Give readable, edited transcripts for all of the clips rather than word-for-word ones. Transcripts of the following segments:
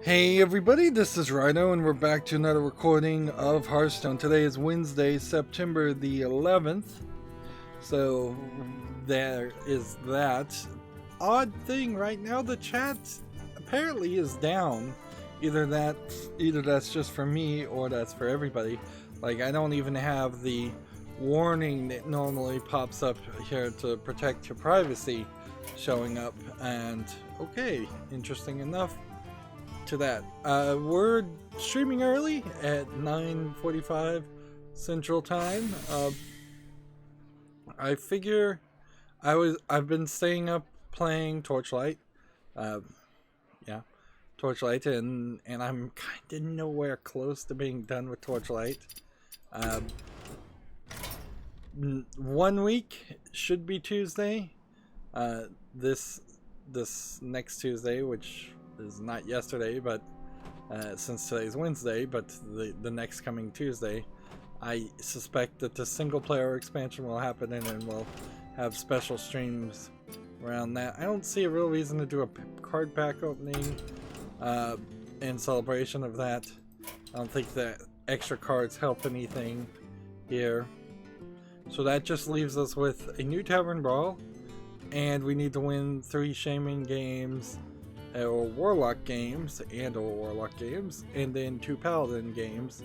Hey everybody, this is Rydo and we're back to another recording of Hearthstone. Today is Wednesday, September the 11th. So there is that. Odd thing right now, the chat apparently is down. Either that's just for me or that's for everybody. Like, I don't even have the warning that normally pops up here to protect your privacy showing up, and okay, interesting enough to that. We're streaming early at 9:45 Central Time. I figure I've been staying up playing Torchlight. Yeah, Torchlight, and I'm kind of nowhere close to being done with Torchlight. 1 week should be Tuesday. This next Tuesday, which is not yesterday, but since today's Wednesday, but the next coming Tuesday, I suspect that the single player expansion will happen, and then we'll have special streams around that. I don't see a real reason to do a card pack opening in celebration of that. I don't think that extra cards help anything here. So that just leaves us with a new Tavern Brawl, and we need to win 3 Shaman games, or Warlock games, and then 2 Paladin games,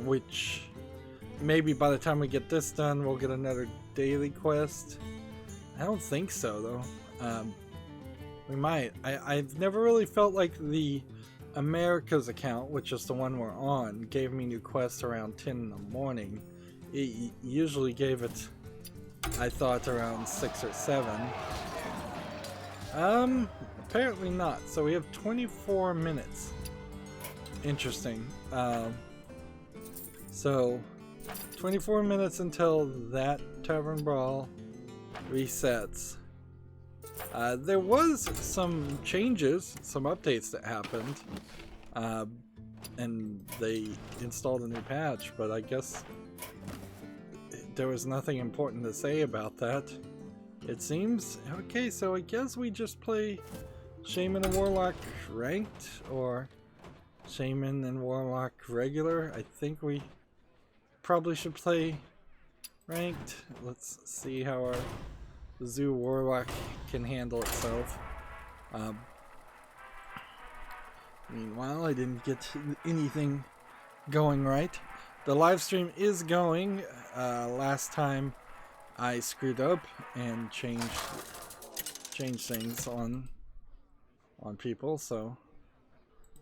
which maybe by the time we get this done we'll get another daily quest. I don't think so though. We might. I've never really felt like the America's account, which is the one we're on, gave me new quests around 10 in the morning. It usually gave it, I thought, around 6 or 7. Apparently not. So we have 24 minutes. Interesting. So 24 minutes until that Tavern Brawl resets. There was some changes, some updates that happened, and they installed a new patch, but I guess there was nothing important to say about that, it seems. Okay, so I guess we just play Shaman and Warlock ranked, or Shaman and Warlock regular. I think we probably should play ranked. Let's see how our Zoo Warlock can handle itself. Meanwhile, I didn't get anything going right. The live stream is going. Last time I screwed up and changed things on people, so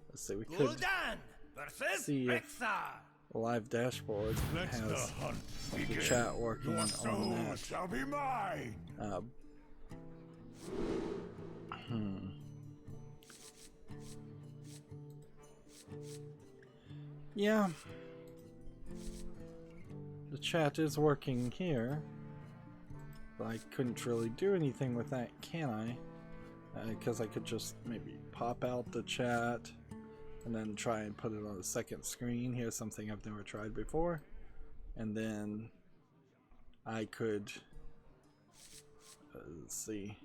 let's see. We could see if the live dashboard has the chat working on that. Shall be mine. Yeah, the chat is working here, but I couldn't really do anything with that, can I? Because I could just maybe pop out the chat and then try and put it on the second screen. Here's something I've never tried before. And then I could, let's see,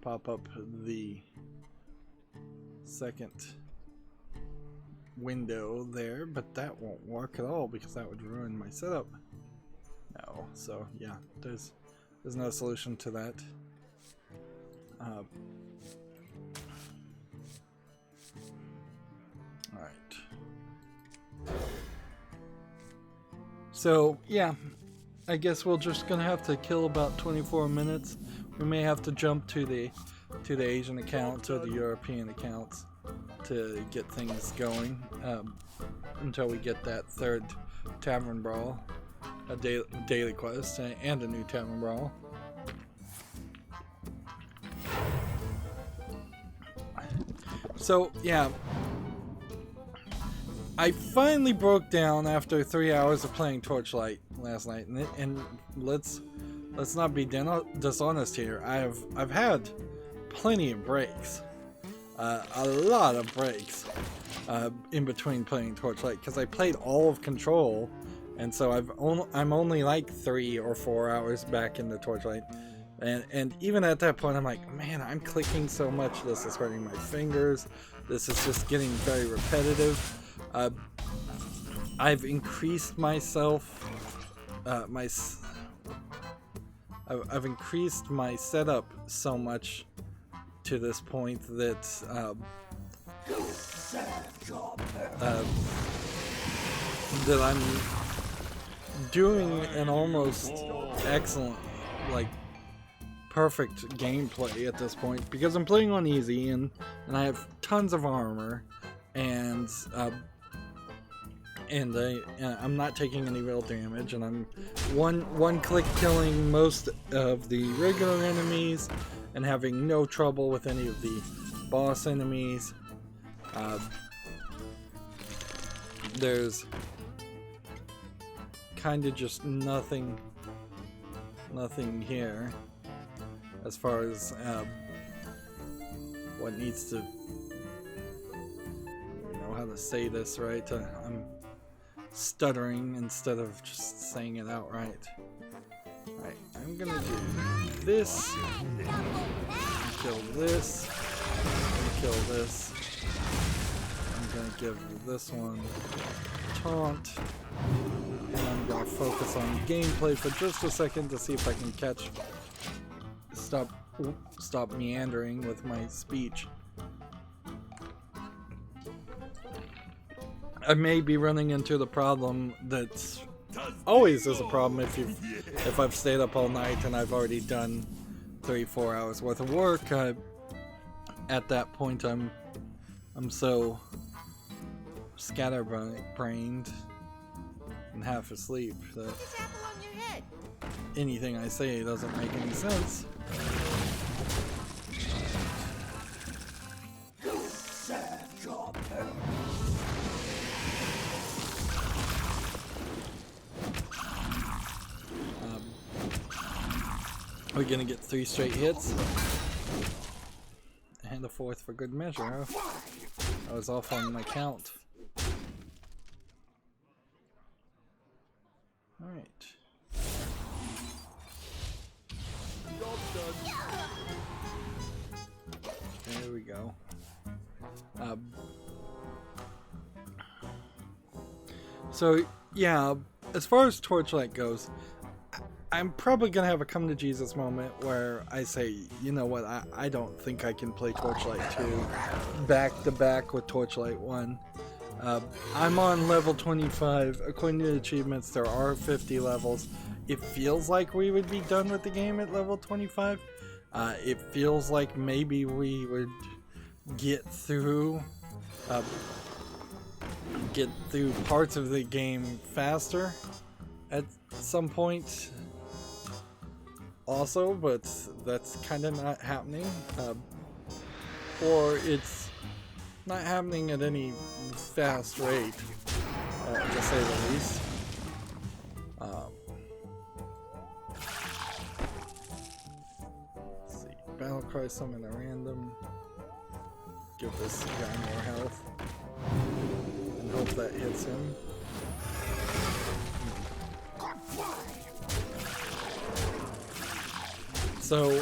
pop up the second window there, but that won't work at all because that would ruin my setup. No, so yeah, there's no solution to that. Alright. So yeah, I guess we're just gonna have to kill about 24 minutes. We may have to jump to the Asian accounts or the European accounts to get things going, until we get that third Tavern Brawl, a daily quest, and a new Tavern Brawl. So yeah, I finally broke down after 3 hours of playing Torchlight last night, and let's not be dishonest here. I've had plenty of breaks, a lot of breaks in between playing Torchlight, because I played all of Control, and so I'm only like 3 or 4 hours back into Torchlight. And even at that point, I'm like, man, I'm clicking so much. This is hurting my fingers. This is just getting very repetitive. I've increased myself, I've increased my setup so much to this point that that I'm doing an almost excellent, like perfect gameplay at this point, because I'm playing on easy and I have tons of armor, and I'm not taking any real damage, and I'm one click killing most of the regular enemies and having no trouble with any of the boss enemies. There's kind of just nothing here as far as what needs to, I don't know how to say this right. I'm stuttering instead of just saying it outright. Alright, I'm gonna do this, kill this, kill this. I'm gonna give this one a taunt, and I'm gonna focus on gameplay for just a second to see if I can stop meandering with my speech. I may be running into the problem that's always is a problem if I've stayed up all night and I've already done 3-4 hours worth of work. At that point, I'm so scatterbrained and half asleep that anything I say doesn't make any sense. We're gonna get 3 straight hits and a 4th for good measure. I was off on my count. Alright. There we go. So yeah, as far as Torchlight goes, I'm probably gonna have a come to Jesus moment where I say, you know what, I don't think I can play Torchlight 2 back to back with Torchlight 1. I'm on level 25. According to the achievements, there are 50 levels. It feels like we would be done with the game at level 25. It feels like maybe we would get through parts of the game faster at some point also, but that's kind of not happening, or it's not happening at any fast rate, to say the least. Let's see, battle cry summon a random, give this guy more health and hope that hits him. So,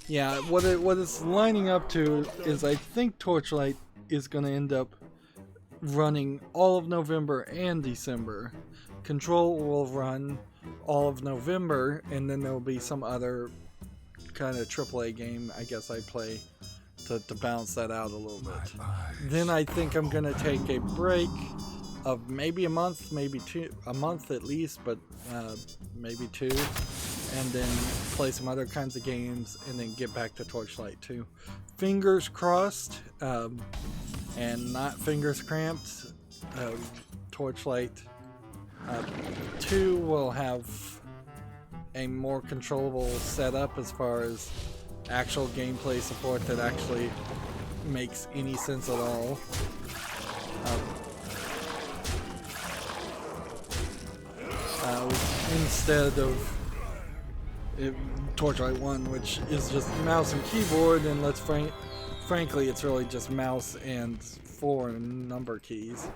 yeah, what it's lining up to is I think Torchlight is going to end up running all of November and December. Control will run all of November, and then there'll be some other kind of AAA game I guess I play to balance that out a little bit. Then I think I'm going to take a break of maybe a month, maybe a month at least, but maybe 2. And then play some other kinds of games, and then get back to Torchlight 2. Fingers crossed, and not fingers cramped. Torchlight 2 will have a more controllable setup as far as actual gameplay support that actually makes any sense at all. Instead of Torchlight 1, which is just mouse and keyboard, and frankly, it's really just mouse and 4 number keys.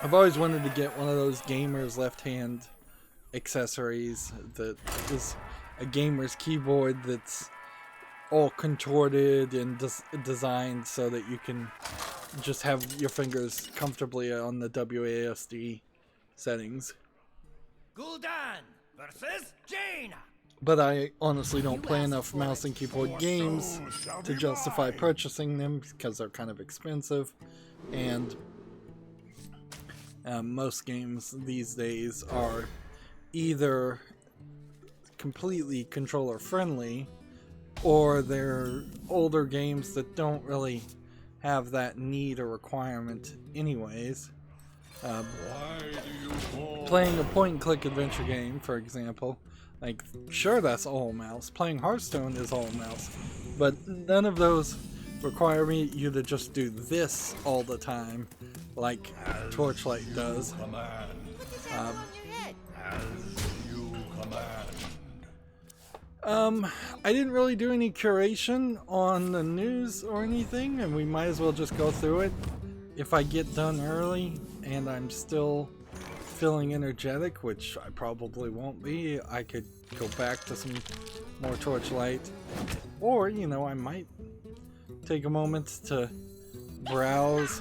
I've always wanted to get one of those gamers left hand accessories that is a gamer's keyboard that's all contorted and designed so that you can just have your fingers comfortably on the WASD settings. Gul'dan versus Jaina. But I honestly don't play enough mouse and keyboard games to justify purchasing them because they're kind of expensive, and most games these days are either completely controller friendly or they're older games that don't really have that need or requirement anyways. Playing a point and click adventure game, for example, like, sure, that's all mouse. Playing Hearthstone is all mouse, but none of those require you to just do this all the time like Torchlight does. I didn't really do any curation on the news or anything, and we might as well just go through it. If I get done early and I'm still feeling energetic, which I probably won't be, I could go back to some more Torchlight, or, you know, I might take a moment to browse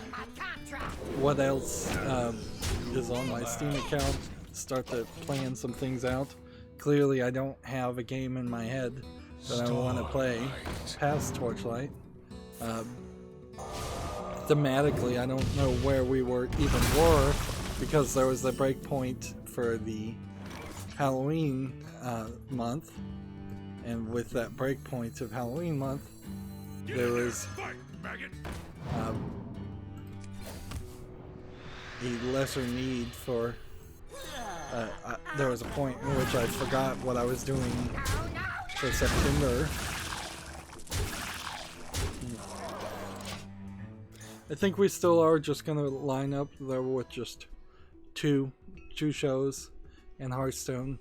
what else is on my Steam account, start to plan some things out. Clearly I don't have a game in my head that I want to play past Torchlight. Thematically, I don't know where we were because there was the breakpoint for the Halloween month, and with that breakpoint of Halloween month, there was a lesser need for there was a point in which I forgot what I was doing for September. I think we still are just gonna line up there with just two shows in Hearthstone.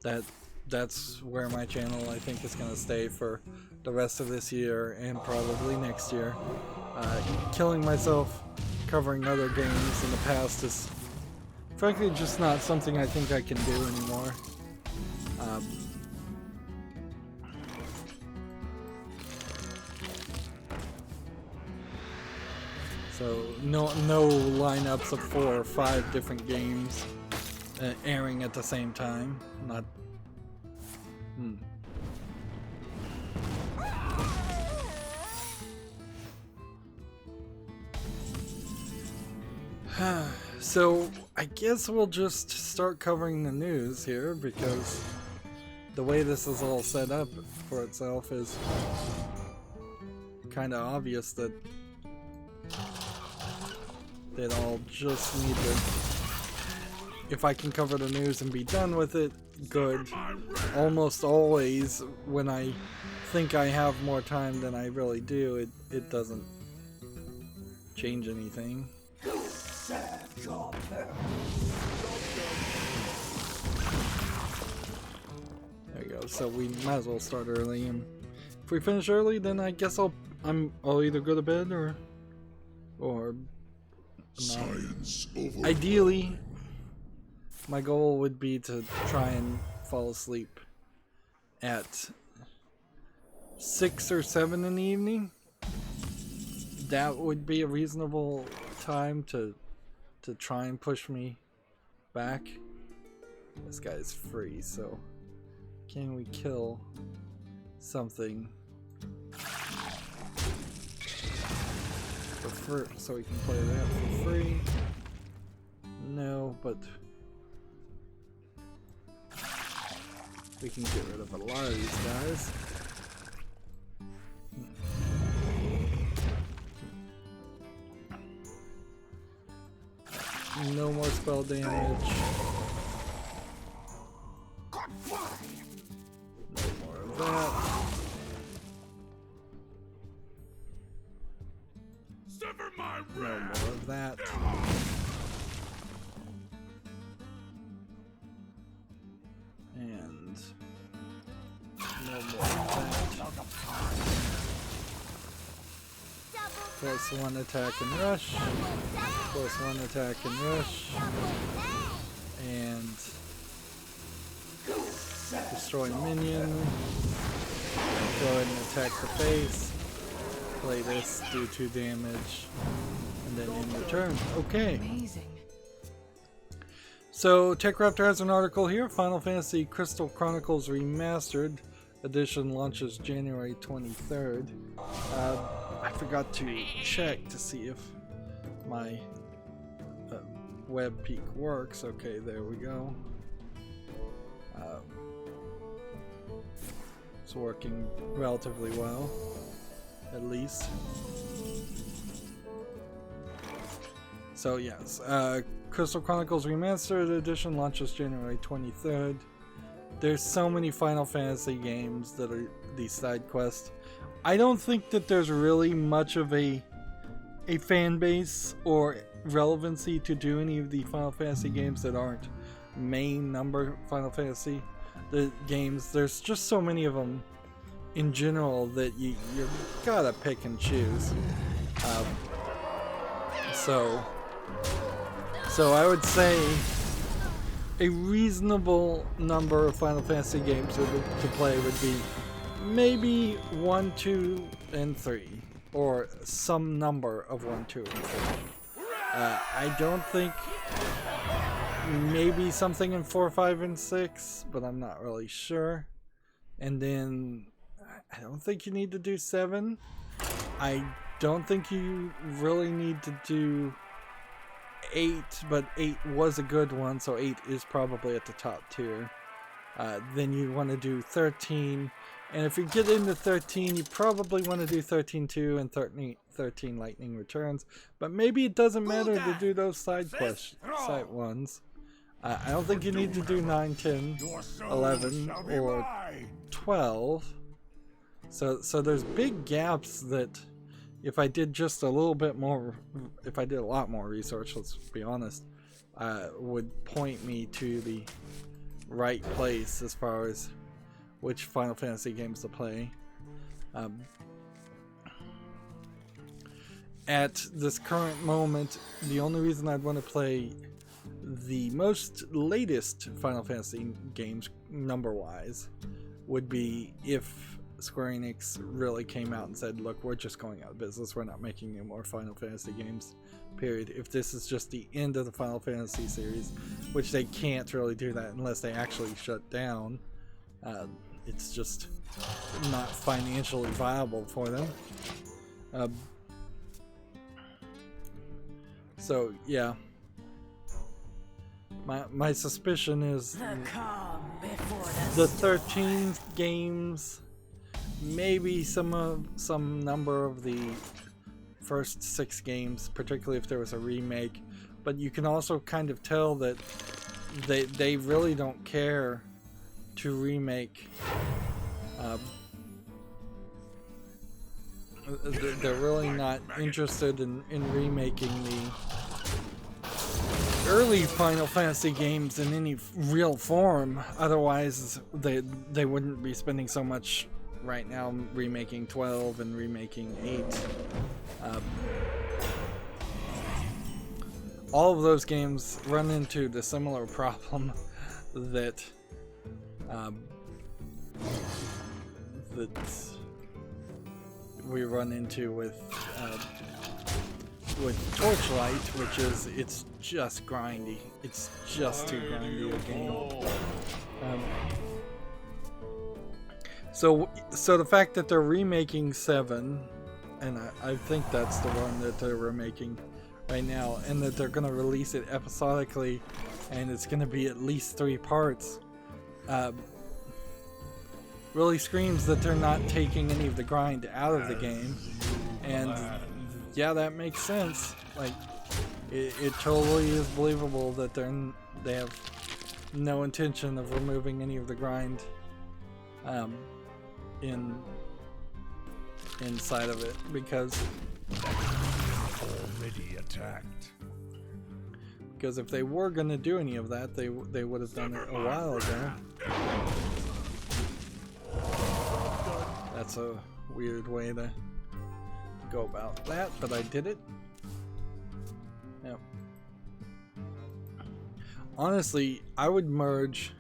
That's where my channel, I think, is gonna stay for the rest of this year and probably next year. Killing myself covering other games in the past is frankly just not something I think I can do anymore. So no lineups of 4 or 5 different games airing at the same time. Not. So I guess we'll just start covering the news here, because the way this is all set up for itself is kind of obvious that I'll just need to, if I can cover the news and be done with it, good. Almost always when I think I have more time than I really do, it doesn't change anything. There we go. So we might as well start early, and if we finish early, then I guess I'll either go to bed or ideally, my goal would be to try and fall asleep at 6 or 7 in the evening. That would be a reasonable time to try and push me back. This guy's free, so can we kill something so we can play that for free? No, but we can get rid of a lot of these guys. No more spell damage. No more of that. No more of that. And no more of that. Plus 1 attack and rush. Plus 1 attack and rush. and destroy a minion. Go ahead and attack the face. Play this, do 2 damage, and then end your turn. Okay. Amazing. So TechRaptor has an article here. Final Fantasy Crystal Chronicles Remastered Edition launches January 23rd. I forgot to check to see if my web peak works. Okay, there we go. It's working relatively well, at least. So yes, Crystal Chronicles Remastered Edition launches January 23rd. There's so many Final Fantasy games that are these side quests. I don't think that there's really much of a fan base or relevancy to do any of the Final Fantasy games that aren't main number Final Fantasy games. There's just so many of them in general that you gotta pick and choose. So I would say a reasonable number of Final Fantasy games to play would be maybe 1, 2, and 3, or some number of 1, 2, and 3. I don't think maybe something in 4, 5, and 6, but I'm not really sure. And then I don't think you need to do 7. I don't think you really need to do 8, but 8 was a good one, so 8 is probably at the top tier. Then you want to do 13, and if you get into 13, you probably want to do 13-2 and 13 Lightning Returns, but maybe it doesn't matter to do those side ones. I don't think you need to do 9, 10, 11, or 12. So there's big gaps that if I did just a little bit more, if I did a lot more research, let's be honest, would point me to the right place as far as which Final Fantasy games to play. At this current moment, the only reason I'd want to play the most latest Final Fantasy games, number-wise, would be if Square Enix really came out and said, look, we're just going out of business, we're not making any more Final Fantasy games, period. If this is just the end of the Final Fantasy series, which they can't really do that unless they actually shut down, it's just not financially viable for them. So yeah, my suspicion is the 13 games, maybe some number of the first 6 games, particularly if there was a remake, but you can also kind of tell that they really don't care to remake. They're really not interested in remaking the early Final Fantasy games in any real form. Otherwise, they wouldn't be spending so much right now remaking 12 and remaking 8. All of those games run into the similar problem that we run into with Torchlight, which is it's just grindy. It's just too grindy a game. So the fact that they're remaking 7, and I think that's the one that they're remaking right now, and that they're going to release it episodically, and it's going to be at least 3 parts, really screams that they're not taking any of the grind out of the game. And yeah, that makes sense. Like, it totally is believable that they have no intention of removing any of the grind inside of it, because Already attacked. Because if they were going to do any of that, they would have done it a while ago. That's a weird way to go about that, but I did it. Yep. honestly, I would merge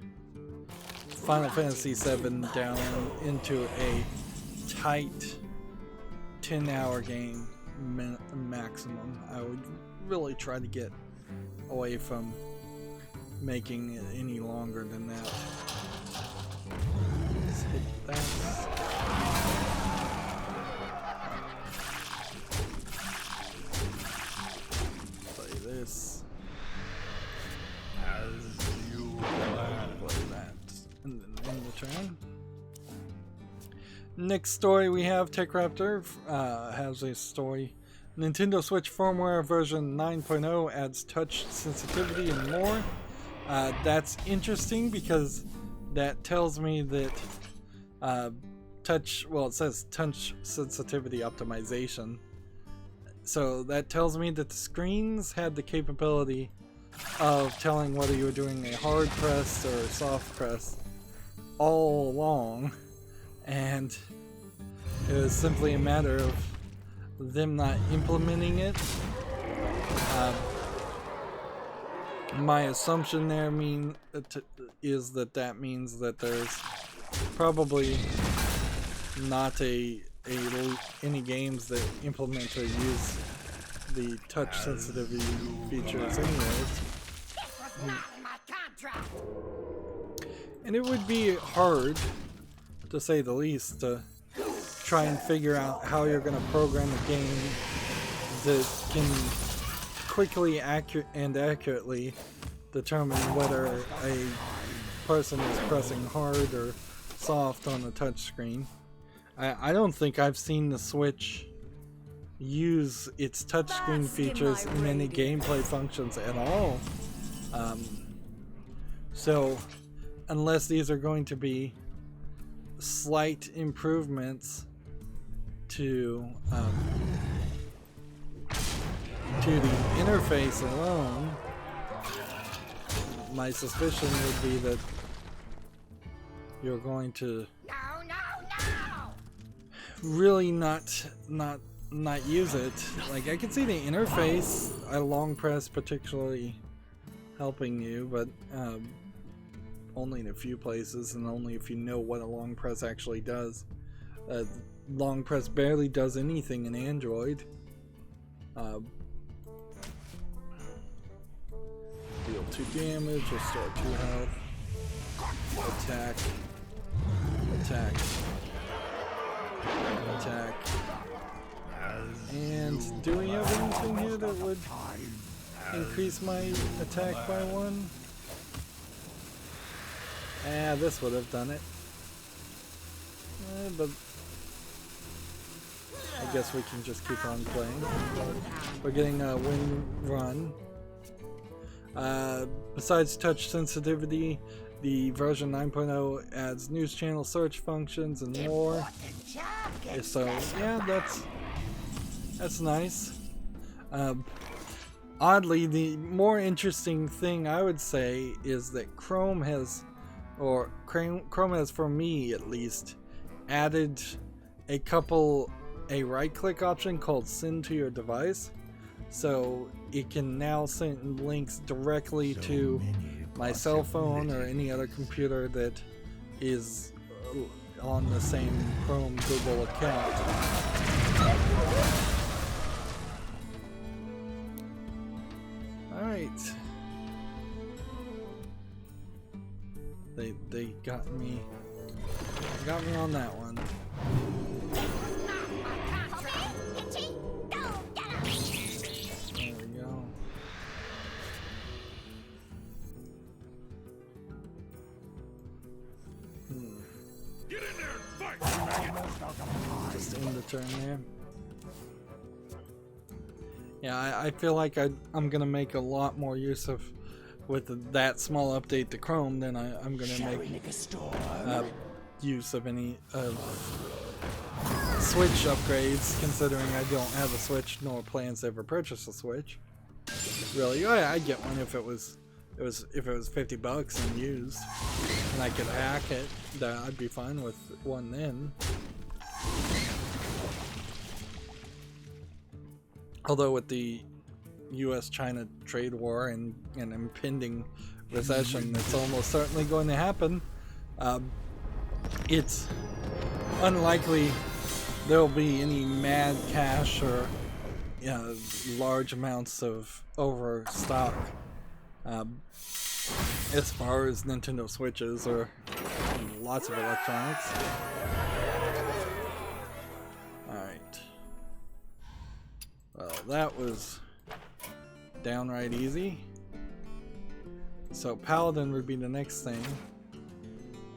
Final Fantasy VII down into a tight 10-hour game maximum. I would really try to get away from making it any longer than that. Let's hit that. Play this. As you play that. And then end the turn. Next story we have, TechRaptor has a story. Nintendo Switch firmware version 9.0 adds touch sensitivity and more. That's interesting because that tells me that it says touch sensitivity optimization. So that tells me that the screens had the capability of telling whether you were doing a hard press or a soft press all along. And it was simply a matter of them not implementing it. My assumption there is that means that there's probably not any games that implement or use the touch sensitivity features anyways. And it would be hard, to say the least, to try and figure out how you're going to program a game that can quickly and accurately determine whether a person is pressing hard or soft on the touch screen. I don't think I've seen the Switch use its touchscreen features in any gameplay functions at all. So unless these are going to be slight improvements to the interface alone, my suspicion would be that you're going to really not use it. Like, I can see the interface, a long press particularly helping you, but only in a few places, and only if you know what a long press actually does. Long press barely does anything in Android. Deal 2 damage, restore 2 health, attack, attack, attack. And do we have anything here that would increase my attack by 1? This would have done it. But I guess we can just keep on playing. We're getting a win run. Besides touch sensitivity, the version 9.0 adds news channel search functions and more. So yeah, that's nice. Oddly, the more interesting thing I would say is that Chrome has for me at least, added a right-click option called Send to Your Device. So it can now send links directly to my cell phone or any other computer that is on the same Chrome Google account. Alright. They got me on that one. There we go. Get in there and fight! Just end the turn there. Yeah, I feel like I'm gonna make a lot more use of with that small update to Chrome than I'm gonna make use of any Switch upgrades, considering I don't have a Switch nor plans to ever purchase a Switch. Really, I'd get one if it was $50 and used, and I could hack it. I'd be fine with one then. Although with the U.S.-China trade war and impending recession. It's almost certainly going to happen. It's unlikely there'll be any mad cash or large amounts of overstock as far as Nintendo Switches or lots of electronics. Alright. Well, that was downright easy. So Paladin would be the next thing.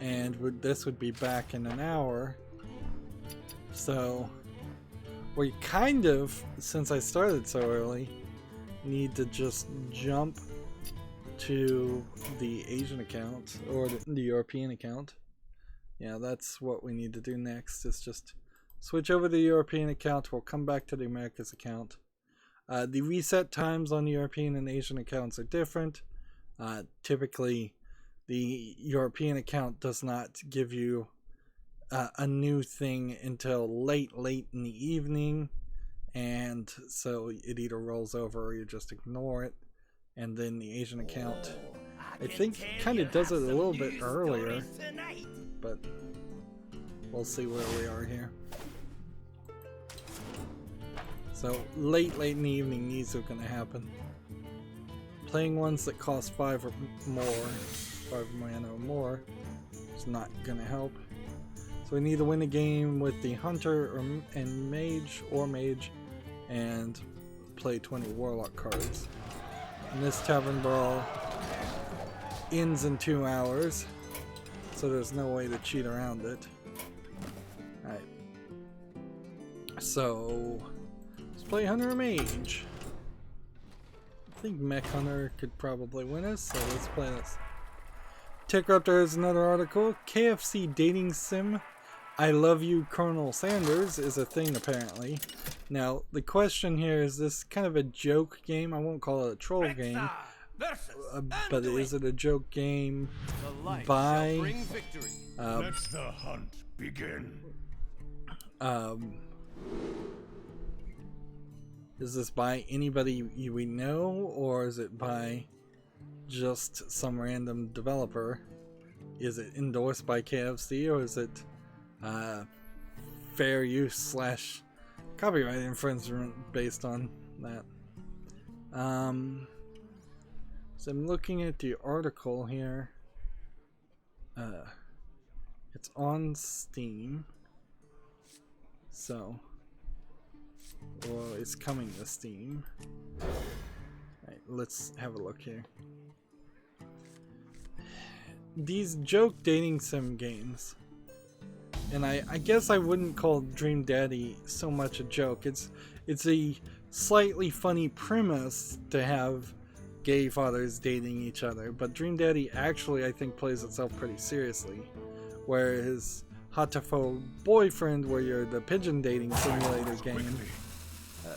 And this would be back in an hour. So we kind of, since I started so early, need to just jump to the Asian account or the European account. Yeah, that's what we need to do next, is just switch over to the European account. We'll come back to the Americas account. The reset times on the European and Asian accounts are different. Typically, the European account does not give you a new thing until late in the evening, and so it either rolls over or you just ignore it. And then the Asian account, I think, kind of does it a little bit earlier, but we'll see where we are here. So late in the evening, these are going to happen. Playing ones that cost 5 or more, 5 mana or more, is not going to help. So we need to win a game with the Hunter and Mage, and play 20 Warlock cards. And this Tavern Brawl ends in 2 hours, so there's no way to cheat around it. Alright. So, let's play Hunter or Mage. I think Mech Hunter could probably win us, so let's play this. TechRaptor has another article. KFC dating sim I Love You Colonel Sanders is a thing apparently. Now the question here, is this kind of a joke game? I won't call it a troll game, but is it a joke game by let the hunt begin. Is this by anybody we know, or is it by just some random developer? Is it endorsed by KFC, or is it fair use / copyright infringement based on that? So I'm looking at the article here. It's on Steam, so, well, it's coming to Steam. Alright, let's have a look here. These joke dating sim games, and I guess I wouldn't call Dream Daddy so much a joke. It's a slightly funny premise to have gay fathers dating each other, but Dream Daddy actually, I think, plays itself pretty seriously. Whereas Hatoful Boyfriend, where you're the pigeon dating simulator game,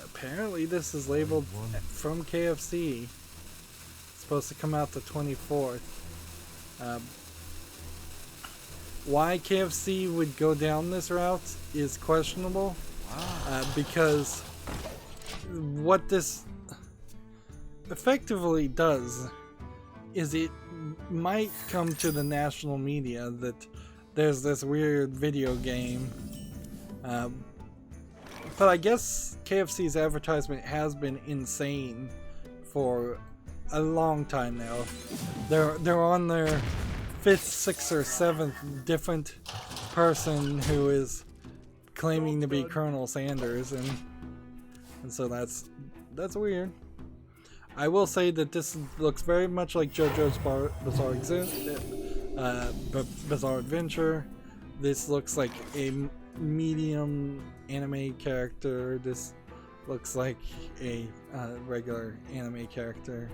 apparently this is labeled from KFC. It's supposed to come out the 24th. Why KFC would go down this route is questionable, because what this effectively does is it might come to the national media that there's this weird video game, but I guess KFC's advertisement has been insane for a long time now. They're on their 5th, 6th, or 7th different person who is claiming to be Colonel Sanders, and so that's weird. I will say that this looks very much like JoJo's Bizarre Adventure. This looks like a medium anime character. This looks like a regular anime character.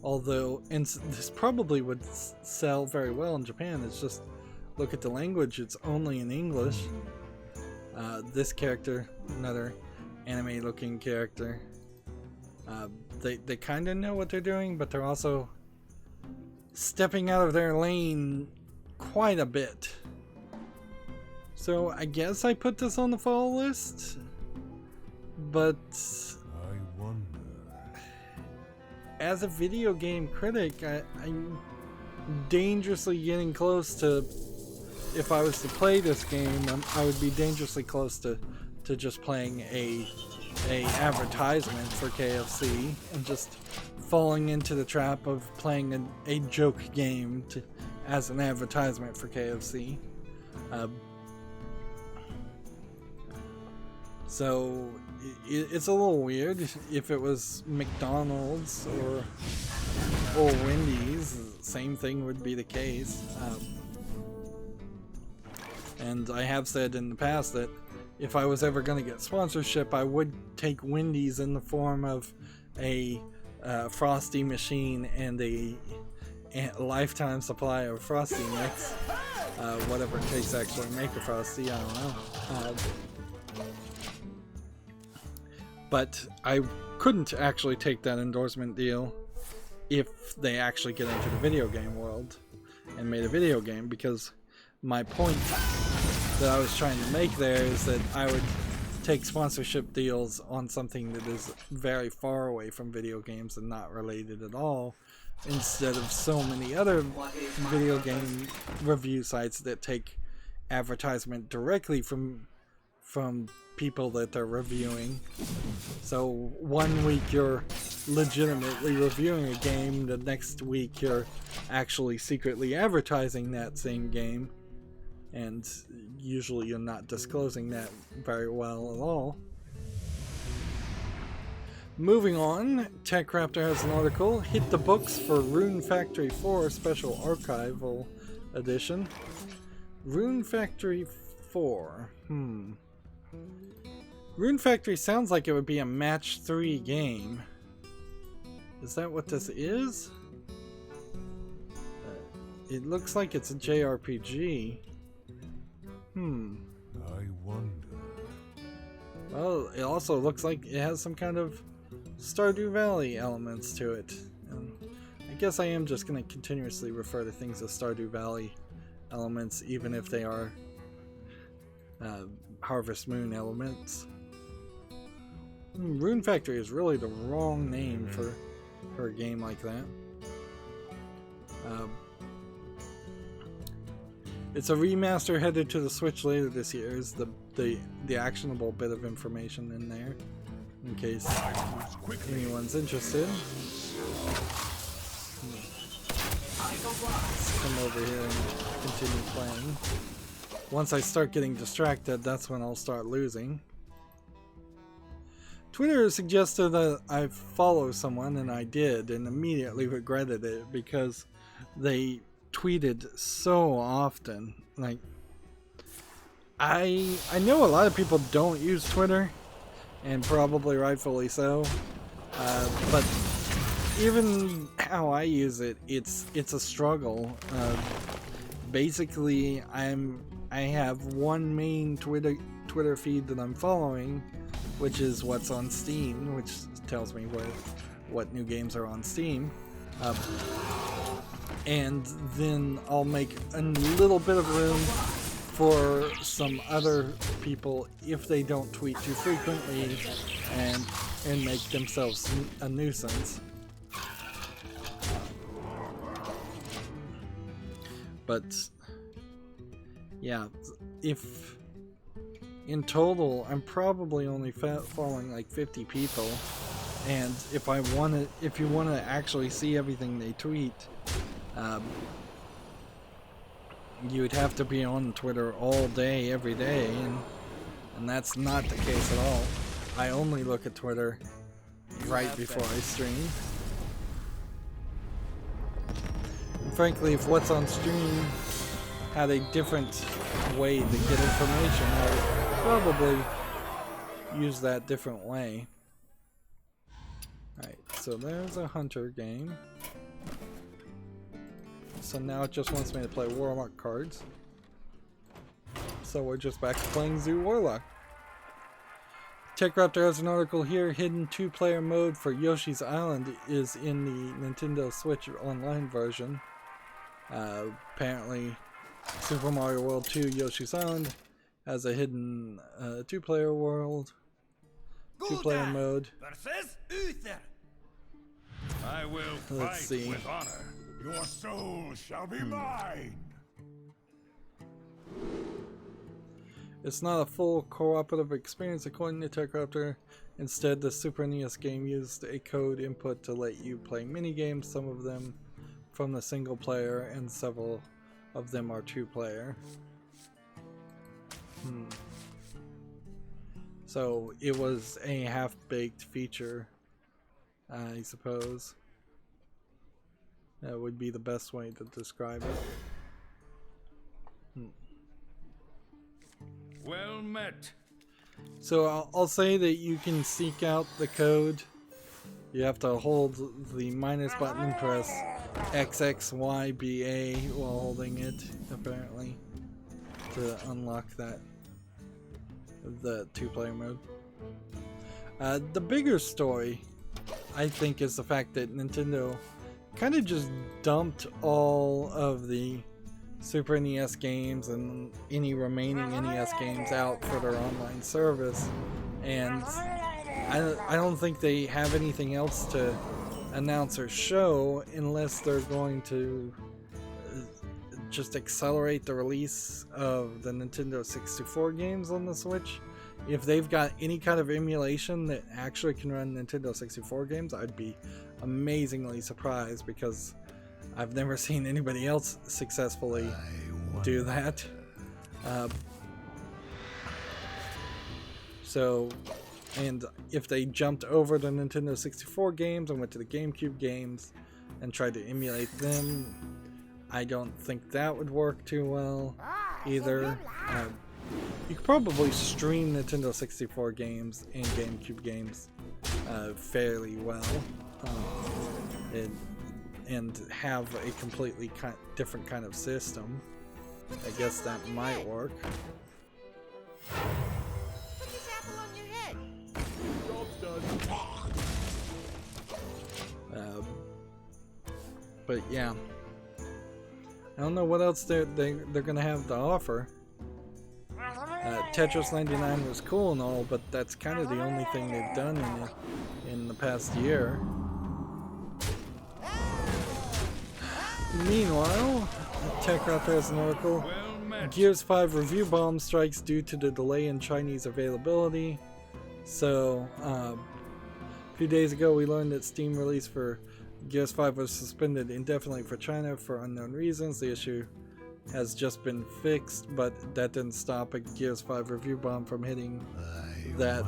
Although, and this probably would sell very well in Japan. It's just, look at the language, it's only in English. This character, another anime looking character. They kind of know what they're doing, but they're also stepping out of their lane quite a bit. So I guess I put this on the fall list, but I wonder. as a video game critic, I'm dangerously getting close to, if I was to play this game, I would be dangerously close to just playing a advertisement for KFC and just falling into the trap of playing a joke game as an advertisement for KFC. So it's a little weird. If it was McDonald's or Wendy's, same thing would be the case. And I have said in the past that if I was ever going to get sponsorship, I would take Wendy's in the form of a Frosty machine and a lifetime supply of Frosty mix. Whatever it takes to actually make a Frosty, I don't know. But I couldn't actually take that endorsement deal if they actually get into the video game world and made a video game, because my point that I was trying to make there is that I would take sponsorship deals on something that is very far away from video games and not related at all, instead of so many other video game review sites that take advertisement directly from people that they're reviewing. So one week you're legitimately reviewing a game, the next week you're actually secretly advertising that same game, and usually you're not disclosing that very well at all. Moving on, TechRaptor has an article, Hit the Books for Rune Factory 4 Special Archival Edition. Rune Factory 4, Rune Factory sounds like it would be a match 3 game. Is that what this is? It looks like it's a JRPG. I wonder. Well, it also looks like it has some kind of Stardew Valley elements to it. And I guess I am just going to continuously refer to things as Stardew Valley elements, even if they are Harvest Moon elements. Rune Factory is really the wrong name for a game like that. It's a remaster headed to the Switch later this year, is the actionable bit of information in there, in case anyone's interested. Let's come over here and continue playing. Once I start getting distracted, that's when I'll start losing. Twitter suggested that I follow someone, and I did, and immediately regretted it because they tweeted so often. Like, I know a lot of people don't use Twitter, and probably rightfully so, but even how I use it, it's a struggle. Basically, I have one main Twitter feed that I'm following, which is what's on Steam, which tells me what new games are on Steam. And then I'll make a little bit of room for some other people if they don't tweet too frequently and make themselves a nuisance. But yeah, if in total I'm probably only following like 50 people, and if you want to actually see everything they tweet, you would have to be on Twitter all day, every day, and that's not the case at all. I only look at Twitter right before I stream. And frankly, if what's on stream had a different way to get information, I would probably use that different way. Alright, so there's a hunter game. So now it just wants me to play Warlock cards. So we're just back to playing Zoo Warlock. TechRaptor has an article here. Hidden 2-player mode for Yoshi's Island is in the Nintendo Switch Online version. Apparently, Super Mario World 2 Yoshi's Island has a hidden 2-player world, 2-player mode. I will Let's fight see. with honor. Your soul shall be mine. It's not a full cooperative experience according to TechRaptor. Instead, the Super NES game used a code input to let you play minigames, some of them from the single player and several of them are two-player. So it was a half-baked feature, I suppose. That would be the best way to describe it. Well met. So I'll say that you can seek out the code. You have to hold the minus button and press XXYBA while holding it, apparently, to unlock the two-player mode. The bigger story, I think, is the fact that Nintendo kind of just dumped all of the Super NES games and any remaining NES games out for their online service, and I don't think they have anything else to announce or show unless they're going to just accelerate the release of the Nintendo 64 games on the Switch. If they've got any kind of emulation that actually can run Nintendo 64 games, I'd be amazingly surprised, because I've never seen anybody else successfully do that. And if they jumped over the Nintendo 64 games and went to the GameCube games and tried to emulate them, I don't think that would work too well either. You could probably stream Nintendo 64 games and GameCube games fairly well, and have a completely different kind of system. I guess that might work. Put this apple on your head. But yeah, I don't know what else they're gonna have to offer. Tetris 99 was cool and all, but that's kind of the only thing they've done in the past year. Meanwhile, TechRaptor has an article. Gears 5 review bomb strikes due to the delay in Chinese availability. So, a few days ago we learned that Steam release for Gears 5 was suspended indefinitely for China for unknown reasons. The issue has just been fixed, but that didn't stop a Gears 5 review bomb from hitting that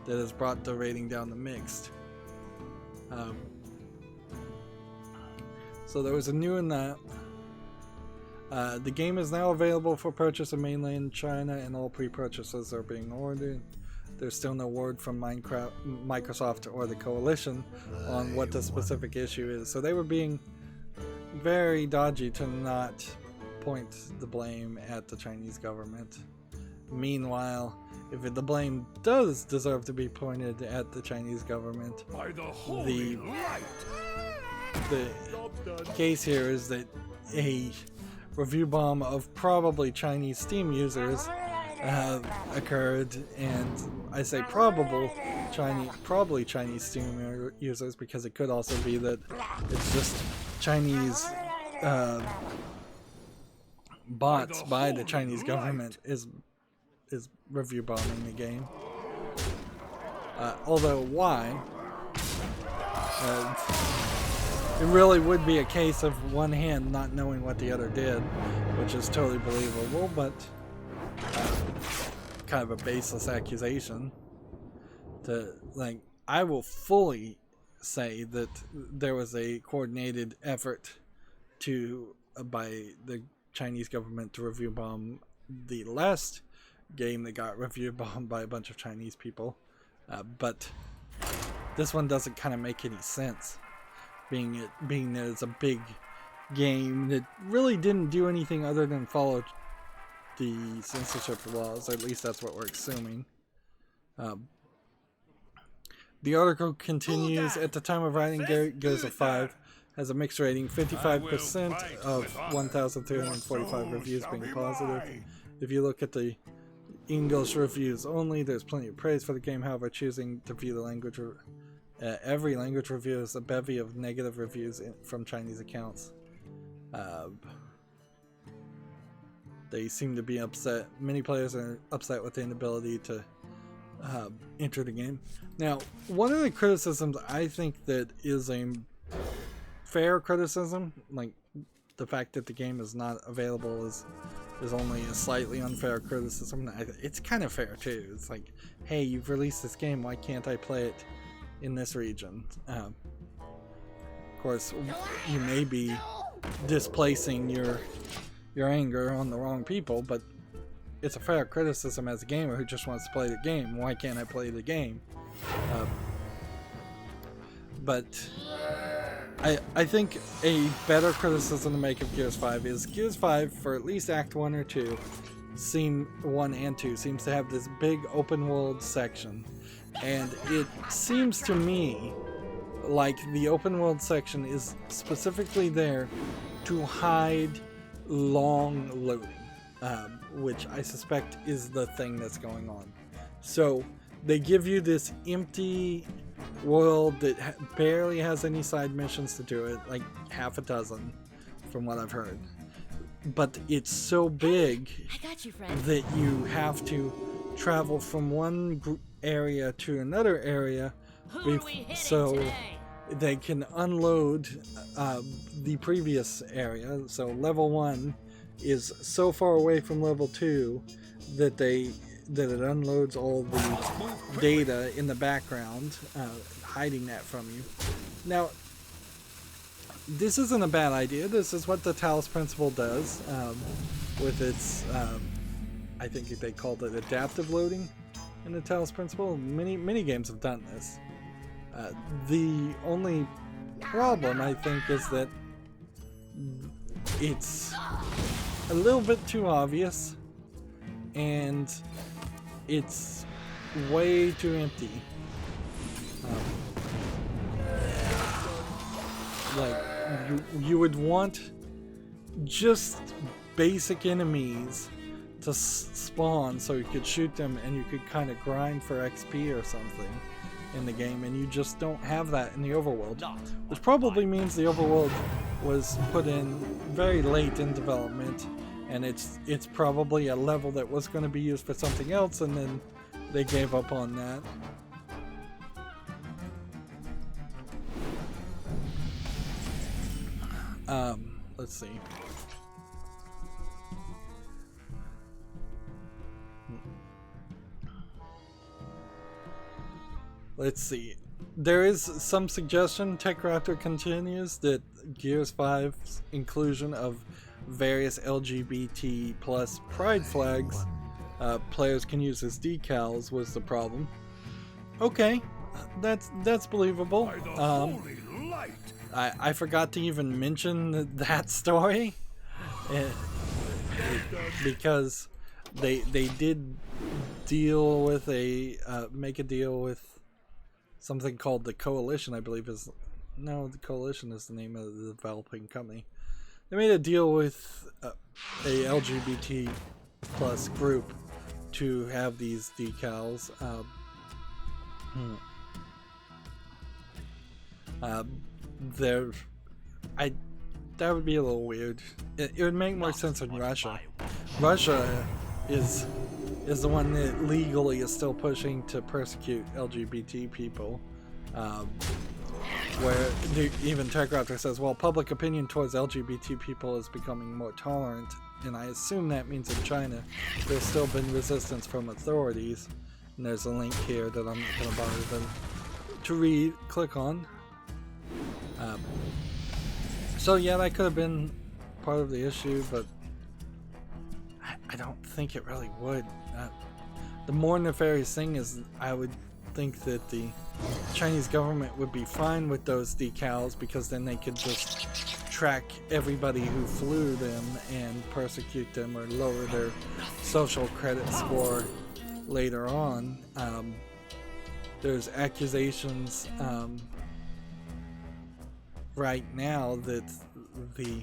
has brought the rating down to mixed. So there was a new in that. The game is now available for purchase in mainland China, and all pre-purchases are being ordered. There's still no word from Microsoft or the Coalition on what the specific issue is. So they were being very dodgy to not point the blame at the Chinese government. Meanwhile, if the blame does deserve to be pointed at the Chinese government, the case here is that a review bomb of probably Chinese Steam users occurred, and I say probably Chinese Steam users because it could also be that it's just Chinese bots by the Chinese government is review bombing the game. Although why? It really would be a case of one hand not knowing what the other did, which is totally believable, but kind of a baseless accusation. I will fully say that there was a coordinated effort by the Chinese government to review bomb the last game that got review bombed by a bunch of Chinese people, but this one doesn't kind of make any sense, being that it's a big game that really didn't do anything other than follow the censorship laws. At least that's what we're assuming. The article continues. At the time of writing, Gears of 5 has a mixed rating, 55% of 1,345 reviews being positive. If you look at the English reviews only, there's plenty of praise for the game. However, choosing to view the language every language reviews a bevy of negative reviews from Chinese accounts. They seem to be upset. Many players are upset with the inability to enter the game. Now, one of the criticisms I think that is a fair criticism, like the fact that the game is not available is only a slightly unfair criticism. It's kind of fair too. It's like, hey, you've released this game, why can't I play it in this region? Of course, you may be displacing your anger on the wrong people, but it's a fair criticism as a gamer who just wants to play the game. Why can't I play the game? But I think a better criticism to make of Gears 5 is Gears 5, for at least Act 1 or 2, 1 and 2, seems to have this big open world section. And it seems to me like the open world section is specifically there to hide long loading, which I suspect is the thing that's going on. So they give you this empty world that barely has any side missions to do it, like half a dozen from what I've heard, but it's so big that you have to travel from one area to another area so they can unload the previous area. So level 1 is so far away from level 2 that it unloads all the data in the background, hiding that from you. Now, this isn't a bad idea. This is what the Talos Principle does with its, I think they called it adaptive loading in the Talos Principle. Many games have done this. The only problem, I think, is that it's a little bit too obvious and it's way too empty. Like, you would want just basic enemies to spawn so you could shoot them and you could kind of grind for XP or something in the game, and you just don't have that in the overworld, which probably means the overworld was put in very late in development, and it's probably a level that was going to be used for something else, and then they gave up on that. Let's see. Let's see. There is some suggestion, TechRaptor continues, that Gears 5's inclusion of various LGBT plus pride flags players can use as decals was the problem. Okay, that's believable. I forgot to even mention that story because they did deal with make a deal with something called the Coalition, I believe the Coalition is the name of the developing company. They made a deal with a LGBT plus group to have these decals. That would be a little weird. It would make more sense in Russia. Russia is the one that legally is still pushing to persecute LGBT people, where even TechRaptor says, well, public opinion towards LGBT people is becoming more tolerant, and I assume that means in China there's still been resistance from authorities, and there's a link here that I'm not going to bother them to read. Click on. So yeah, that could have been part of the issue, but I don't think it really would. The more nefarious thing is, I would think that the Chinese government would be fine with those decals, because then they could just track everybody who flew them and persecute them or lower their social credit score later on. There's accusations right now that the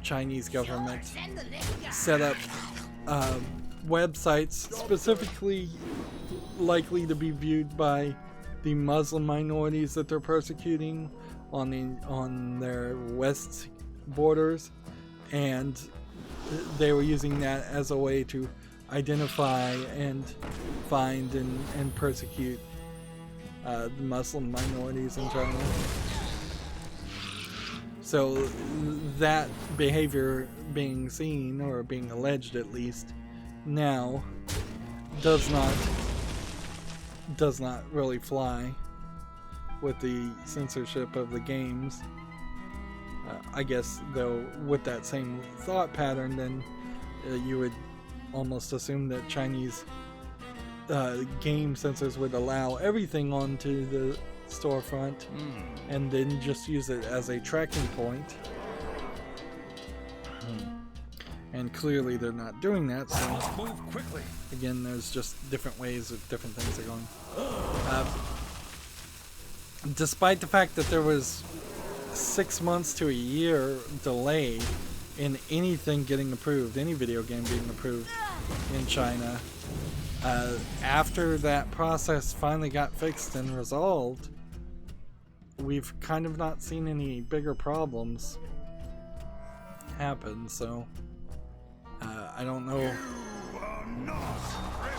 Chinese government set up websites specifically likely to be viewed by the Muslim minorities that they're persecuting on their west borders, and they were using that as a way to identify and find and persecute the Muslim minorities in China. So that behavior being seen, or being alleged at least, now does not really fly with the censorship of the games. I guess, though, with that same thought pattern, then you would almost assume that Chinese game censors would allow everything onto the storefront and then just use it as a tracking point. And clearly they're not doing that, so Let's move quickly. again, there's just different ways that different things are going. Despite the fact that there was 6 months to a year delay in anything getting approved, any video game being approved in China, after that process finally got fixed and resolved, we've kind of not seen any bigger problems happen. So I don't know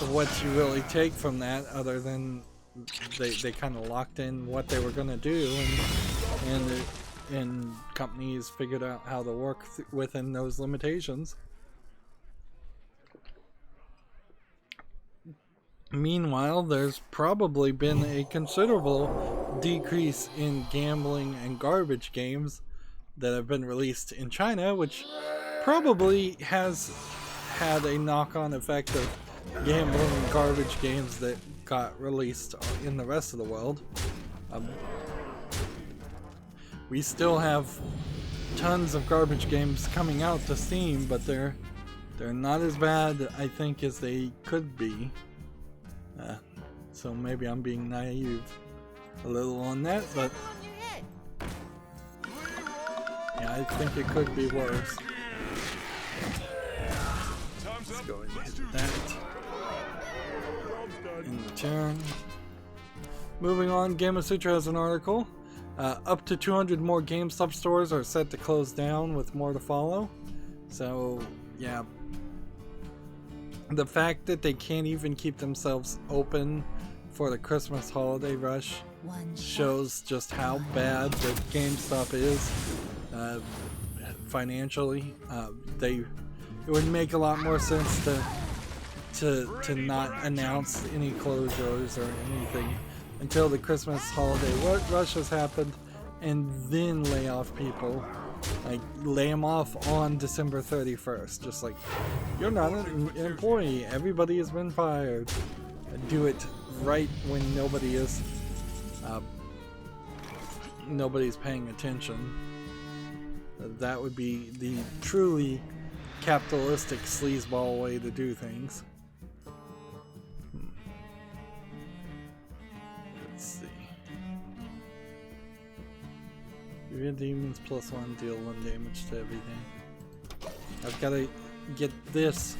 what you really take from that, other than they kind of locked in what they were going to do, and companies figured out how to work within those limitations. Meanwhile, there's probably been a considerable decrease in gambling and garbage games that have been released in China, which probably has had a knock-on effect of gambling and garbage games that got released in the rest of the world. We still have tons of garbage games coming out to Steam, but they're not as bad, I think, as they could be. So maybe I'm being naive a little on that, but yeah, I think it could be worse. Let's go and hit that in the turn. Moving on, Gamasutra has an article. Up to 200 more GameStop stores are set to close down, with more to follow. So, yeah. The fact that they can't even keep themselves open for the Christmas holiday rush shows just how bad that GameStop is financially. It would make a lot more sense to not announce any closures or anything until the Christmas holiday rush has happened, and then lay off people. Like, lay them off on December 31st. Just like, you're not an employee, everybody has been fired. Do it right when nobody is nobody's paying attention. That would be the truly capitalistic sleazeball way to do things. Let's see. Your demons +1 deal 1 damage to everything. I've got to get this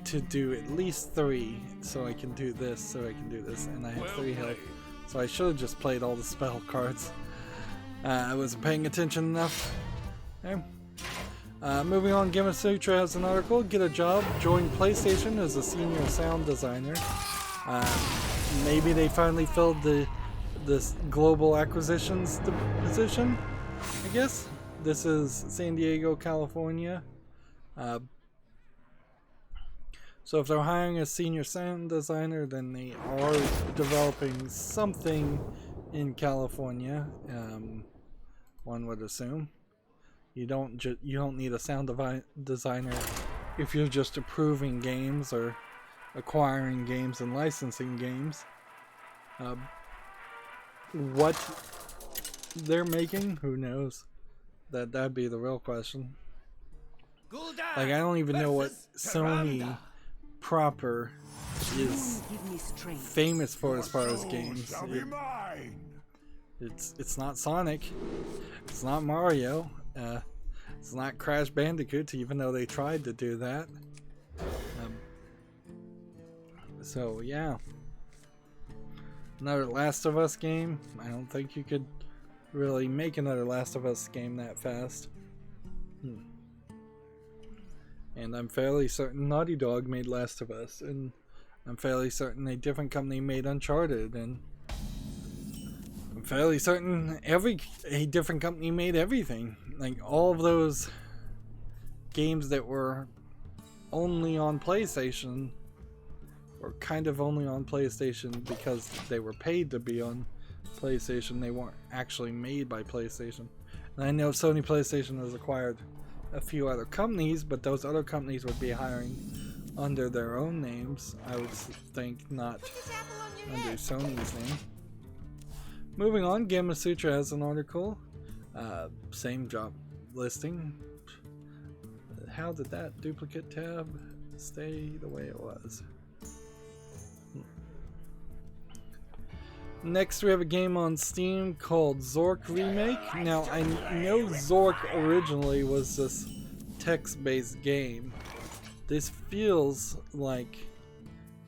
to do at least 3, so I can do this, so I can do this, and I have 3 health. So I should have just played all the spell cards. I wasn't paying attention enough. Okay. Moving on, Gamasutra has an article. Get a job, join PlayStation as a senior sound designer. Maybe they finally filled this global acquisitions position, I guess. This is San Diego, California. So if they're hiring a senior sound designer, then they are developing something in California. One would assume. You don't need a sound designer if you're just approving games or acquiring games and licensing games. What they're making, who knows? That'd be the real question. Like, I don't even know what Sony proper is famous for as far as games. It's not Sonic. It's not Mario. It's not Crash Bandicoot, even though they tried to do that. So yeah. Another Last of Us game. I don't think you could really make another Last of Us game that fast. And I'm fairly certain Naughty Dog made Last of Us, and I'm fairly certain a different company made Uncharted, and I'm fairly certain a different company made everything. Like all of those games that were only on PlayStation were kind of only on PlayStation because they were paid to be on PlayStation. They weren't actually made by PlayStation. And I know Sony PlayStation has acquired a few other companies, but those other companies would be hiring under their own names, I would think, not under Sony's name. Moving on, Gamma Sutra has an article. Same job listing. How did that duplicate tab stay the way it was? Next we have a game on Steam called Zork Remake. Now I know Zork originally was this text-based game. This feels like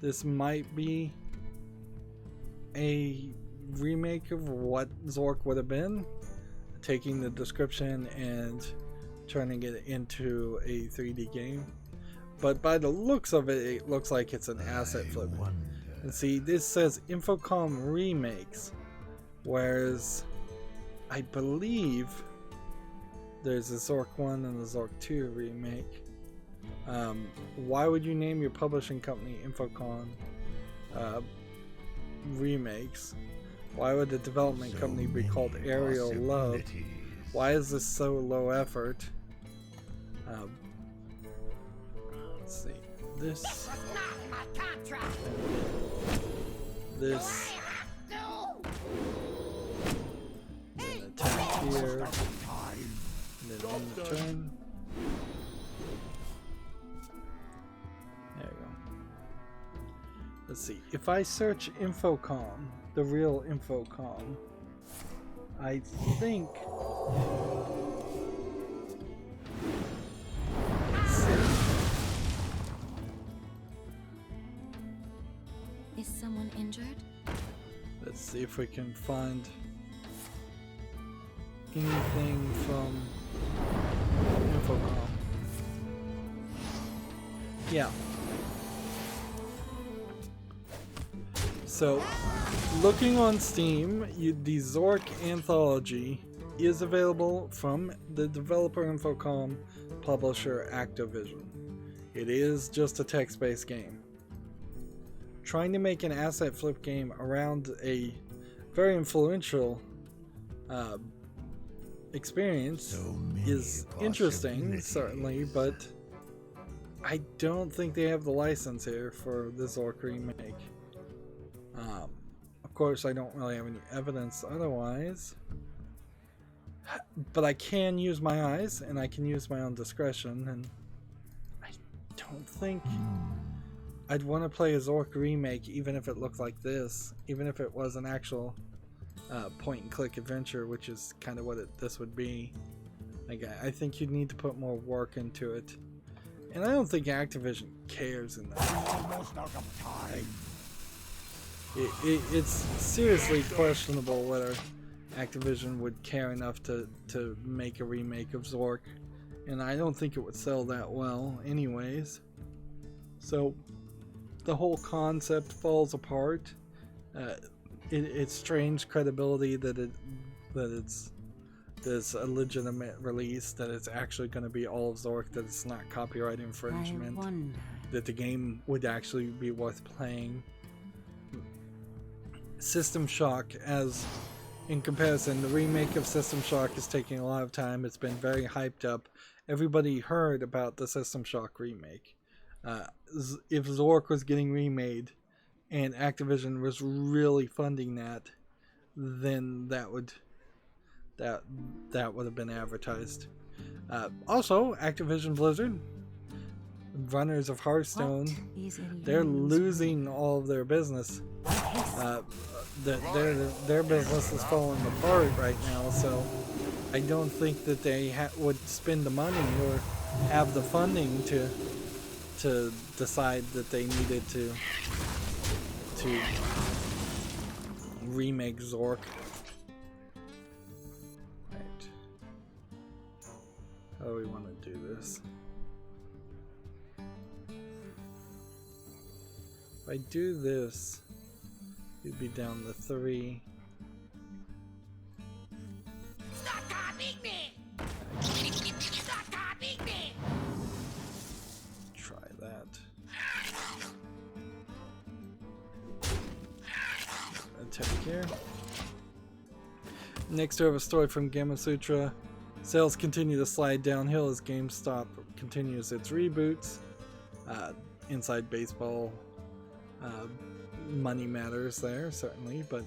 this might be a remake of what Zork would have been, taking the description and turning it into a 3D game. But by the looks of it, it looks like it's an asset flip. And see, this says Infocom Remakes, whereas I believe there's a Zork 1 and a Zork 2 remake. Why would you name your publishing company Infocom Remakes? Why would the development company be called Aerial Love? Why is this so low effort? Let's see. This. This. Then attack here. And then end the turn. There you go. Let's see. If I search Infocom, the real Infocom, I think. Is someone injured? Let's see if we can find anything from Infocom. Yeah. So, looking on Steam, the Zork Anthology is available from the developer Infocom, publisher Activision. It is just a text-based game. Trying to make an asset flip game around a very influential experience is interesting, certainly, but I don't think they have the license here for the Zork remake. Of course, I don't really have any evidence otherwise, but I can use my eyes and I can use my own discretion, and I don't think I'd want to play a Zork remake even if it looked like this, even if it was an actual point and click adventure, which is kind of what this would be. Like, I think you'd need to put more work into it, and I don't think Activision cares in that. Almost out of time. It's seriously questionable whether Activision would care enough to make a remake of Zork, and I don't think it would sell that well anyways. So the whole concept falls apart. It's strange credibility that it's a legitimate release, that it's actually going to be all of Zork, that it's not copyright infringement, that the game would actually be worth playing. System Shock, as in comparison, the remake of System Shock is taking a lot of time. It's been very hyped up. Everybody heard about the System Shock remake. If Zork was getting remade and Activision was really funding that, then that would have been advertised. Also, Activision Blizzard, runners of Hearthstone, they're losing all of their business. Their business is falling apart right now, so I don't think that they would spend the money or have the funding to decide that they needed to remake Zork. Right. How do we want to do this? If I do this, you'd be down to 3. Stop copying me! Stop copying me! Try that. Attack here. Next, we have a story from Gamma Sutra. Sales continue to slide downhill as GameStop continues its reboots. Inside baseball, money matters there, certainly, but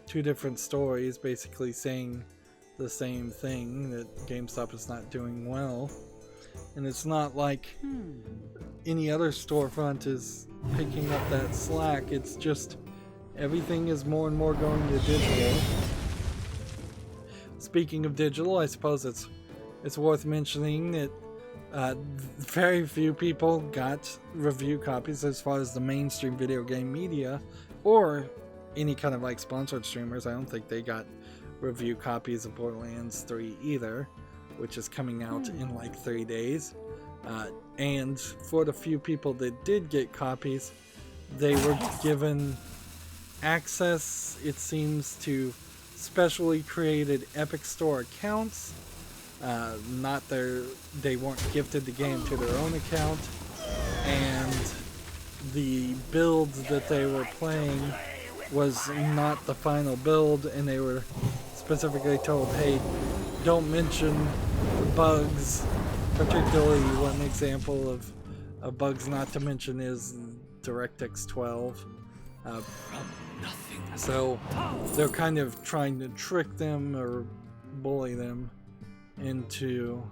two different stories basically saying the same thing, that GameStop is not doing well. And it's not like any other storefront is picking up that slack. It's just everything is more and more going to digital. Speaking of digital, I suppose it's worth mentioning that very few people got review copies as far as the mainstream video game media or any kind of like sponsored streamers. I don't think they got review copies of Borderlands 3 either, which is coming out in like 3 days. And for the few people that did get copies, they were given access, it seems, to specially created Epic Store accounts. They weren't gifted the game to their own account, and the build that they were playing was not the final build, and they were specifically told, hey, don't mention bugs. Particularly one example of bugs not to mention is DirectX 12. So they're kind of trying to trick them or bully them into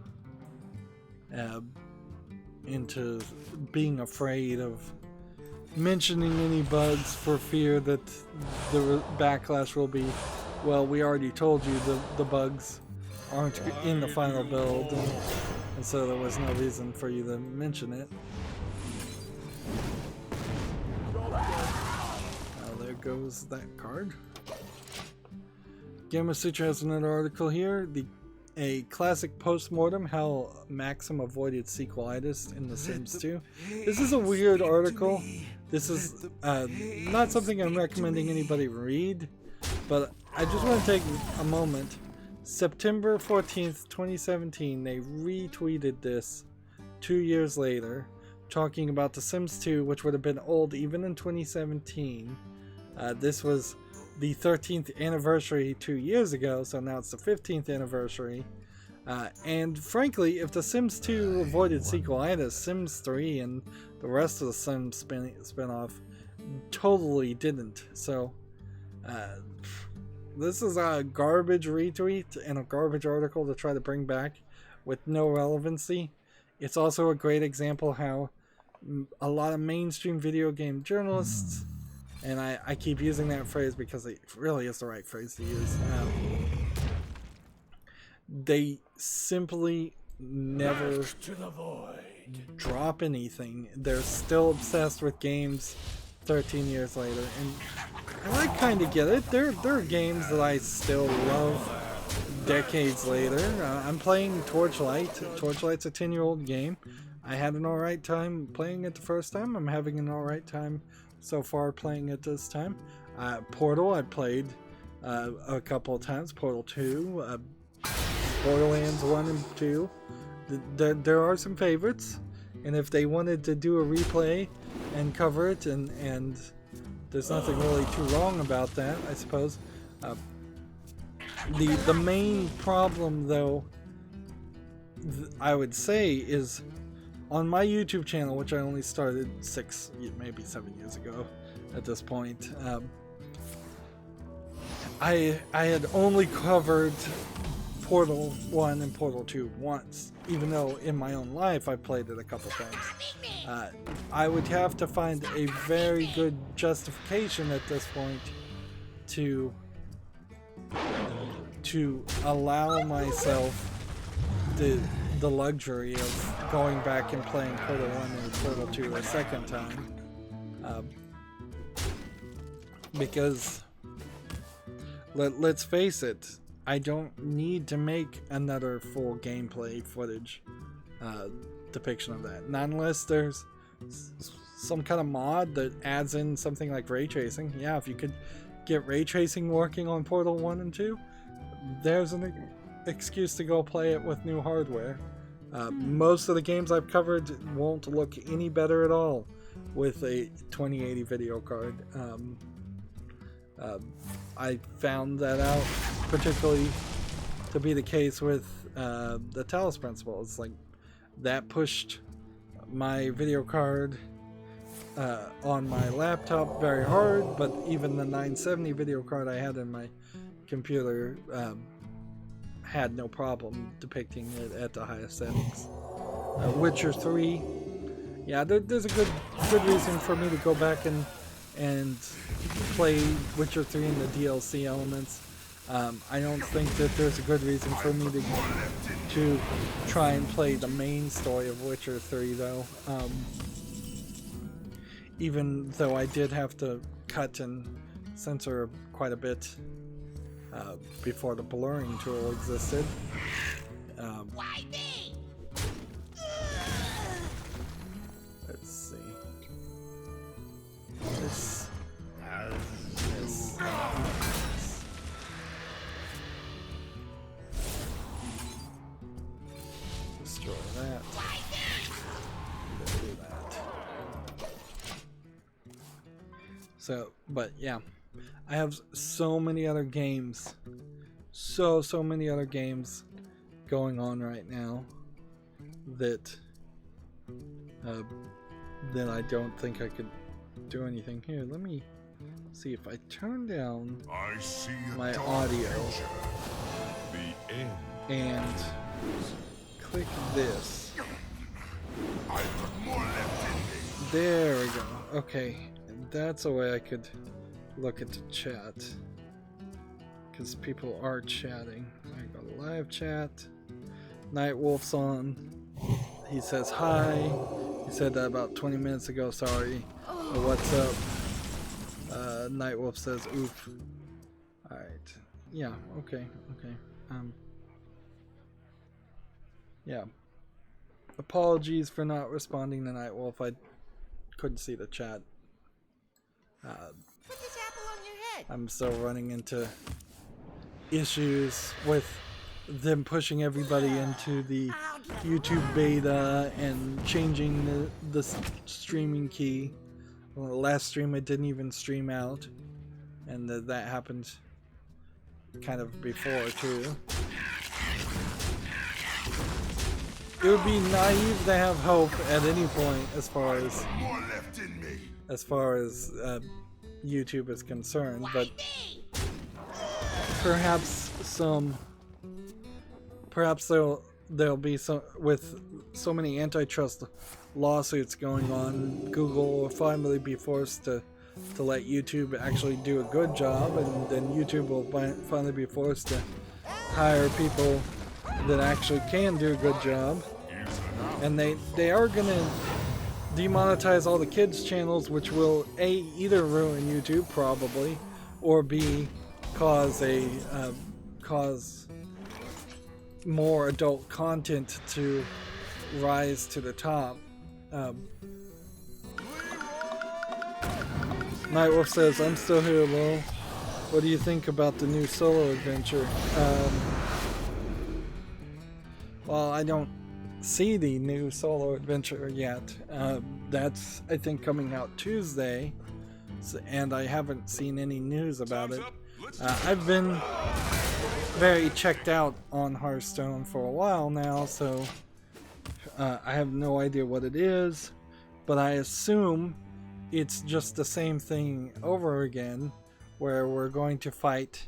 being afraid of mentioning any bugs for fear that the backlash will be, well, we already told you the bugs aren't in the final build, and so there was no reason for you to mention it. There goes that card. Gamma Sutra has another article here. A classic postmortem, how Maxim avoided sequelitis in The Sims 2. This is a weird article. This is not something I'm recommending anybody read, but I just want to take a moment. September 14th, 2017, they retweeted this 2 years later, talking about The Sims 2, which would have been old even in 2017. This was the 13th anniversary 2 years ago, so now it's the 15th anniversary. And frankly, if The Sims 2 avoided sequelitis, Sims 3 and the rest of the Sims spin-off totally didn't. So, this is a garbage retweet and a garbage article to try to bring back with no relevancy. It's also a great example how a lot of mainstream video game journalists, and I keep using that phrase because it really is the right phrase to use, they simply never drop anything. They're still obsessed with games 13 years later, and I kind of get it. There are games that I still love decades later. I'm playing Torchlight. Torchlight's a 10-year-old game. I had an alright time playing it the first time. I'm having an alright time so far playing it this time. Portal I played a couple of times. Portal 2, Borderlands 1 and 2. There are some favorites, and if they wanted to do a replay and cover it, and there's nothing really too wrong about that, I suppose. The main problem, though, I would say, is on my YouTube channel, which I only started 6, maybe 7 years ago at this point. I had only covered Portal 1 and Portal 2 once, even though in my own life I played it a couple times. I would have to find a very good justification at this point to allow myself the luxury of going back and playing Portal 1 and Portal 2 a second time. Because let's face it, I don't need to make another full gameplay footage depiction of that. Not unless there's some kind of mod that adds in something like ray tracing. Yeah, if you could get ray tracing working on Portal 1 and 2, there's an excuse to go play it with new hardware. Most of the games I've covered won't look any better at all with a 2080 video card. I found that out particularly to be the case with the Talos Principle. It's like that pushed my video card on my laptop very hard, but even the 970 video card I had in my computer had no problem depicting it at the highest settings. Witcher 3, yeah, there's a good reason for me to go back and play Witcher 3 and the DLC elements. I don't think that there's a good reason for me to try and play the main story of Witcher 3 though. Even though I did have to cut and censor quite a bit before the blurring tool existed. Why me? Let's see. This. Destroy that. Do that. So, but yeah, I have so many other games, so many other games going on right now that I don't think I could do anything here. Let me see if I turn down my audio and click this. There we go. Okay, and that's a way I could look at the chat, because people are chatting. I go to live chat. Nightwolf's on. He says hi. He said that about 20 minutes ago. Sorry. What's up? Nightwolf says oof. Alright. Yeah, okay. Yeah. Apologies for not responding to Nightwolf. I couldn't see the chat. Put this apple on your head. I'm still running into issues with them pushing everybody into the YouTube beta and changing the streaming key. Well, the last stream it didn't even stream out, and that happened kind of before too. It would be naive to have hope at any point as far as YouTube is concerned, but perhaps there'll be some, with so many antitrust lawsuits going on, Google will finally be forced to let YouTube actually do a good job, and then YouTube will finally be forced to hire people that actually can do a good job. And they are gonna demonetize all the kids channels, which will either ruin YouTube probably, or B, cause more adult content to rise to the top. Nightwolf says, I'm still here, Lil. What do you think about the new solo adventure? Well, I don't see the new solo adventure yet. That's, I think, coming out Tuesday, and I haven't seen any news about it. I've been very checked out on Hearthstone for a while now, so I have no idea what it is, but I assume it's just the same thing over again, where we're going to fight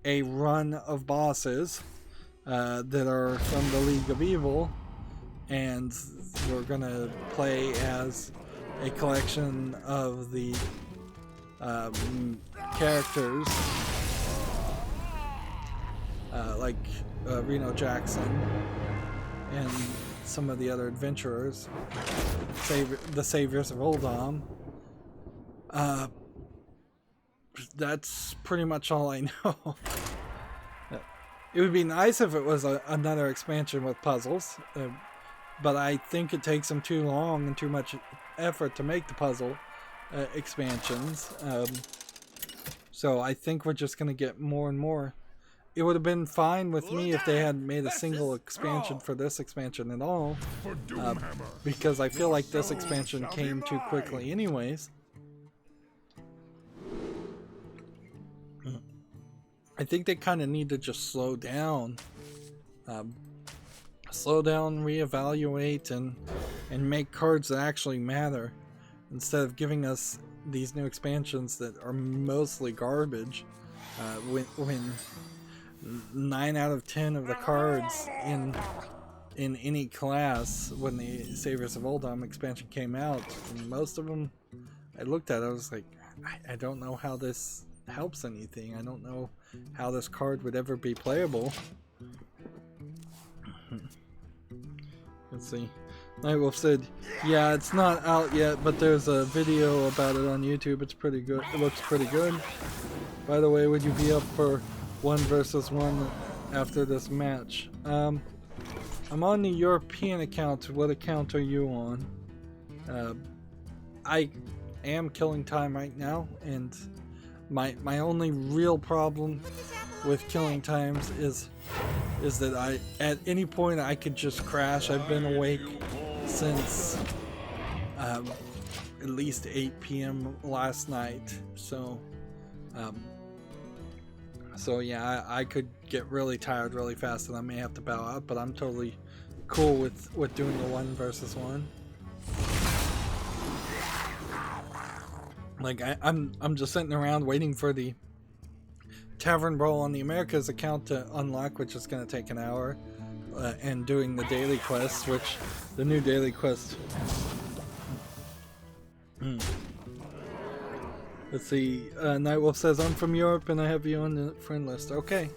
a run of bosses that are from the League of Evil, and we're gonna play as a collection of the characters like Reno Jackson and some of the other adventurers, the saviors of Uldum. that's pretty much all I know. It would be nice if it was another expansion with puzzles, but I think it takes them too long and too much effort to make the puzzle expansions. So I think we're just going to get more and more. It would have been fine with me if they had made a single expansion for this expansion at all, because I feel like this expansion came too quickly anyways. I think they kind of need to just slow down, reevaluate, and make cards that actually matter, instead of giving us these new expansions that are mostly garbage. When 9 out of 10 of the cards in any class when the Saviors of Uldum expansion came out, most of them I looked at, I was like, I don't know how this helps anything. I don't know how this card would ever be playable. Let's see. Nightwolf said, yeah, it's not out yet, but there's a video about it on YouTube. It's pretty good. It looks pretty good. By the way, would you be up for 1 versus 1 after this match? I'm on the European account. What account are you on? I am killing time right now, and my only real problem with killing times is that at any point I could just crash. I've been awake since at least 8 p.m. last night, so yeah, I could get really tired really fast and I may have to bow out, but I'm totally cool with doing the 1 versus 1. Like I'm just sitting around waiting for the Tavern Brawl on the Americas account to unlock, which is going to take an hour, and doing the daily quest, which the new daily quest. Let's see. Nightwolf says, I'm from Europe and I have you on the friend list. Okay.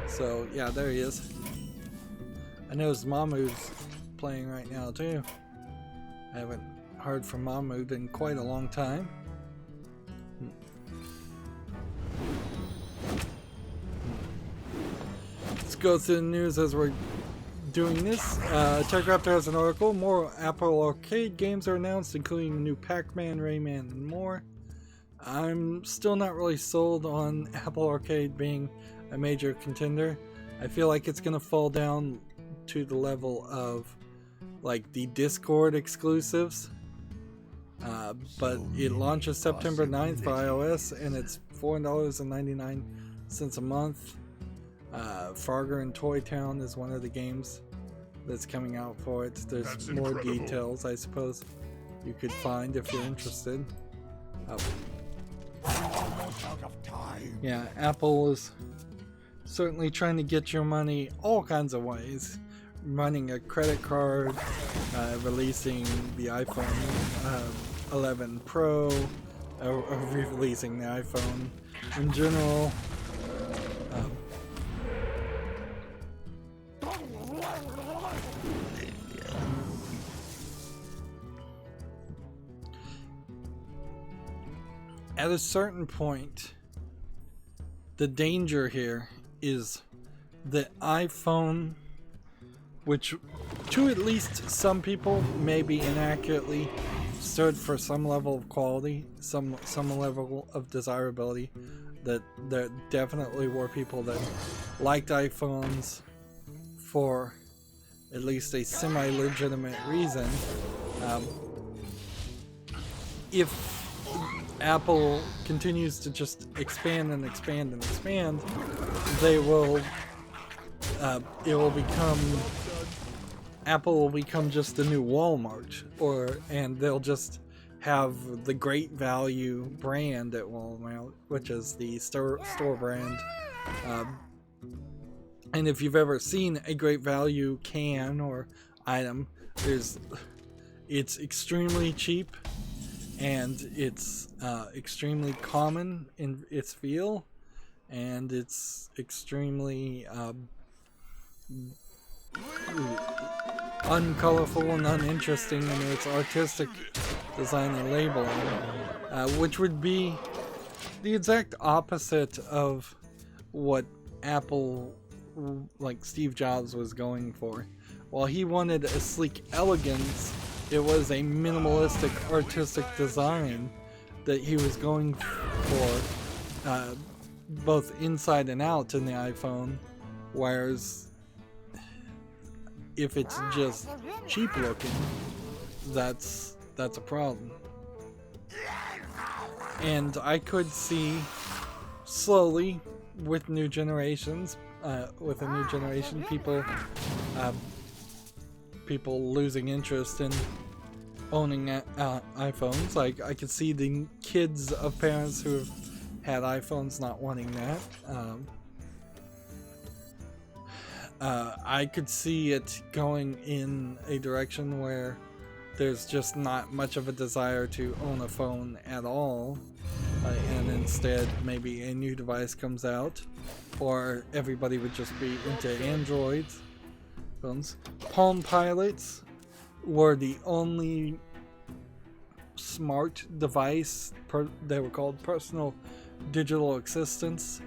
So yeah, there he is. I know his Mahmoud's playing right now too. I haven't heard from Mahmoud in quite a long time. Let's go through the news as we're doing this. TechRaptor has an article. More Apple Arcade games are announced, including new Pac-Man, Rayman, and more. I'm still not really sold on Apple Arcade being a major contender. I feel like it's going to fall down to the level of like the Discord exclusives. But it launches September 9th for iOS, and it's $4.99 a month. Frogger and Toy Town is one of the games that's coming out for it. There's more details, I suppose, you could find if you're interested. Yeah, Apple is certainly trying to get your money all kinds of ways. Running a credit card, releasing the iPhone 11 Pro, releasing the iPhone in general. At a certain point, the danger here is the iPhone, which to at least some people maybe inaccurately stood for some level of quality, some level of desirability, that there definitely were people that liked iPhones for at least a semi-legitimate reason. If Apple continues to just expand and expand and expand, they will Apple will become just the new Walmart, and they'll just have the Great Value brand at Walmart, which is the store brand. And if you've ever seen a Great Value can or item, it's extremely cheap, and it's extremely common in its feel, and it's extremely uncolorful and uninteresting in its artistic design and labeling, which would be the exact opposite of what Apple, like Steve Jobs, was going for. While he wanted a sleek elegance, it was a minimalistic artistic design that he was going for, both inside and out in the iPhone, whereas if it's just cheap looking, that's a problem. And I could see slowly with new generations, with a new generation, people losing interest in owning iPhones. Like, I could see the kids of parents who have had iPhones not wanting that. I could see it going in a direction where there's just not much of a desire to own a phone at all, and instead maybe a new device comes out, or everybody would just be into Android phones. Palm Pilots were the only smart device, they were called personal digital assistants.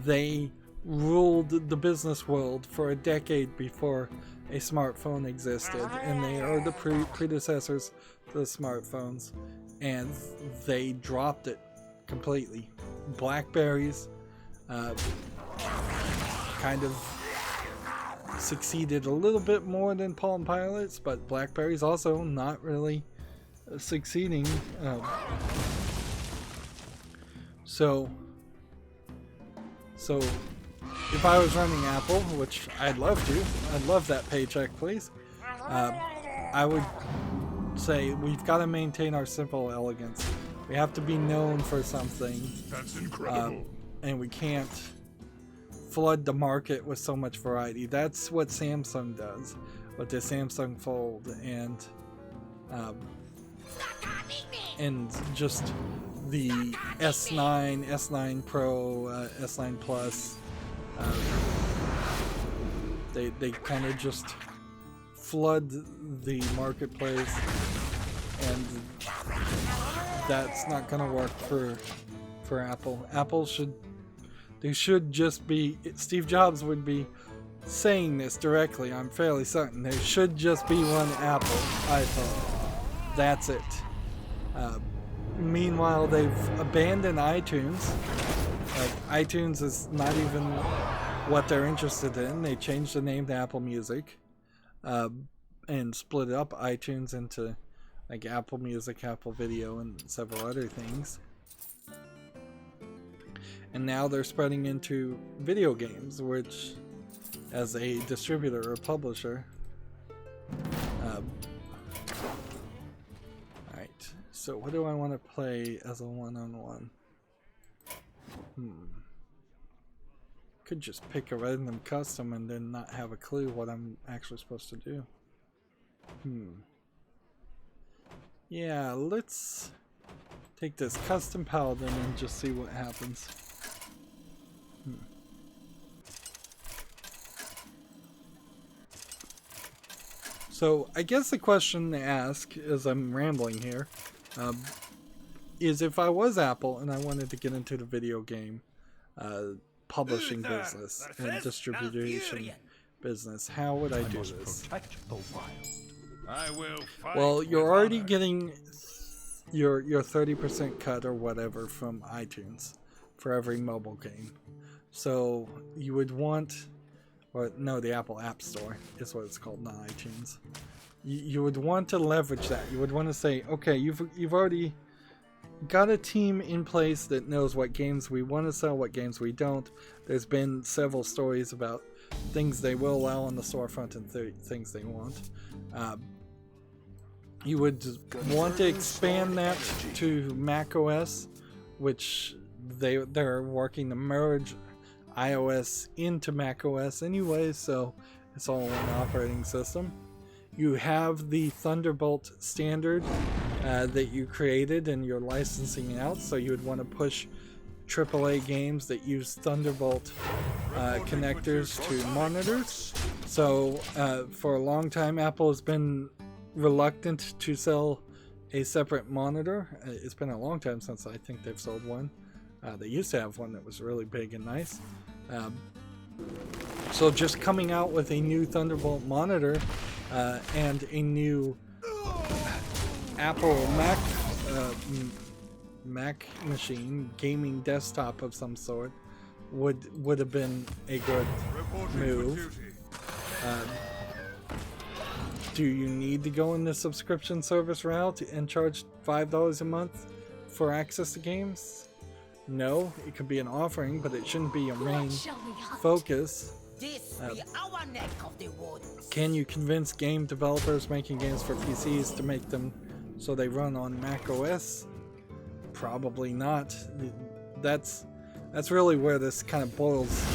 They ruled the business world for a decade before a smartphone existed, and they are the predecessors to the smartphones, and they dropped it completely. Blackberries kind of succeeded a little bit more than Palm Pilots, but Blackberries also not really succeeding. So if I was running Apple, which I'd love that paycheck, please, I would say we've got to maintain our simple elegance. We have to be known for something. That's incredible. And we can't flood the market with so much variety. That's what Samsung does with the Samsung Fold and just the S9, S9 Pro, S9 Plus. They kind of just flood the marketplace, and that's not going to work for Apple. Apple should just be, Steve Jobs would be saying this directly, I'm fairly certain. There should just be one Apple iPhone. That's it. Meanwhile, they've abandoned iTunes. iTunes is not even what they're interested in. They changed the name to Apple Music, and split up iTunes into like Apple Music, Apple Video, and several other things. And now they're spreading into video games, which, as a distributor or publisher, alright, so what do I want to play as a one-on-one? Could just pick a random custom and then not have a clue what I'm actually supposed to do. Yeah, let's take this custom paladin and just see what happens. So I guess the question to ask, as I'm rambling here, is if I was Apple and I wanted to get into the video game publishing business and distribution business, how would I do this? Well, you're already getting your 30% cut or whatever from iTunes for every mobile game. So you would want, or no, the Apple App Store is what it's called, not iTunes. You would want to leverage that. You would want to say, okay, you've already got a team in place that knows what games we want to sell, what games we don't. There's been several stories about things they will allow on the storefront and things they won't. You would want to expand that to macOS, which they're working to merge iOS into macOS anyway, so it's all one operating system. You have the Thunderbolt standard that you created and you're licensing out, so you would want to push AAA games that use Thunderbolt connectors to monitors, So for a long time, Apple has been reluctant to sell a separate monitor. It's been a long time since I think they've sold one. They used to have one that was really big and nice. So just coming out with a new Thunderbolt monitor and a new Apple Mac machine, gaming desktop of some sort, would have been a good move. Do you need to go in the subscription service route and charge $5 a month for access to games? No, it could be an offering, but it shouldn't be your main focus. Can you convince game developers making games for PCs to make them so they run on Mac OS? Probably not. That's really where this kind of boils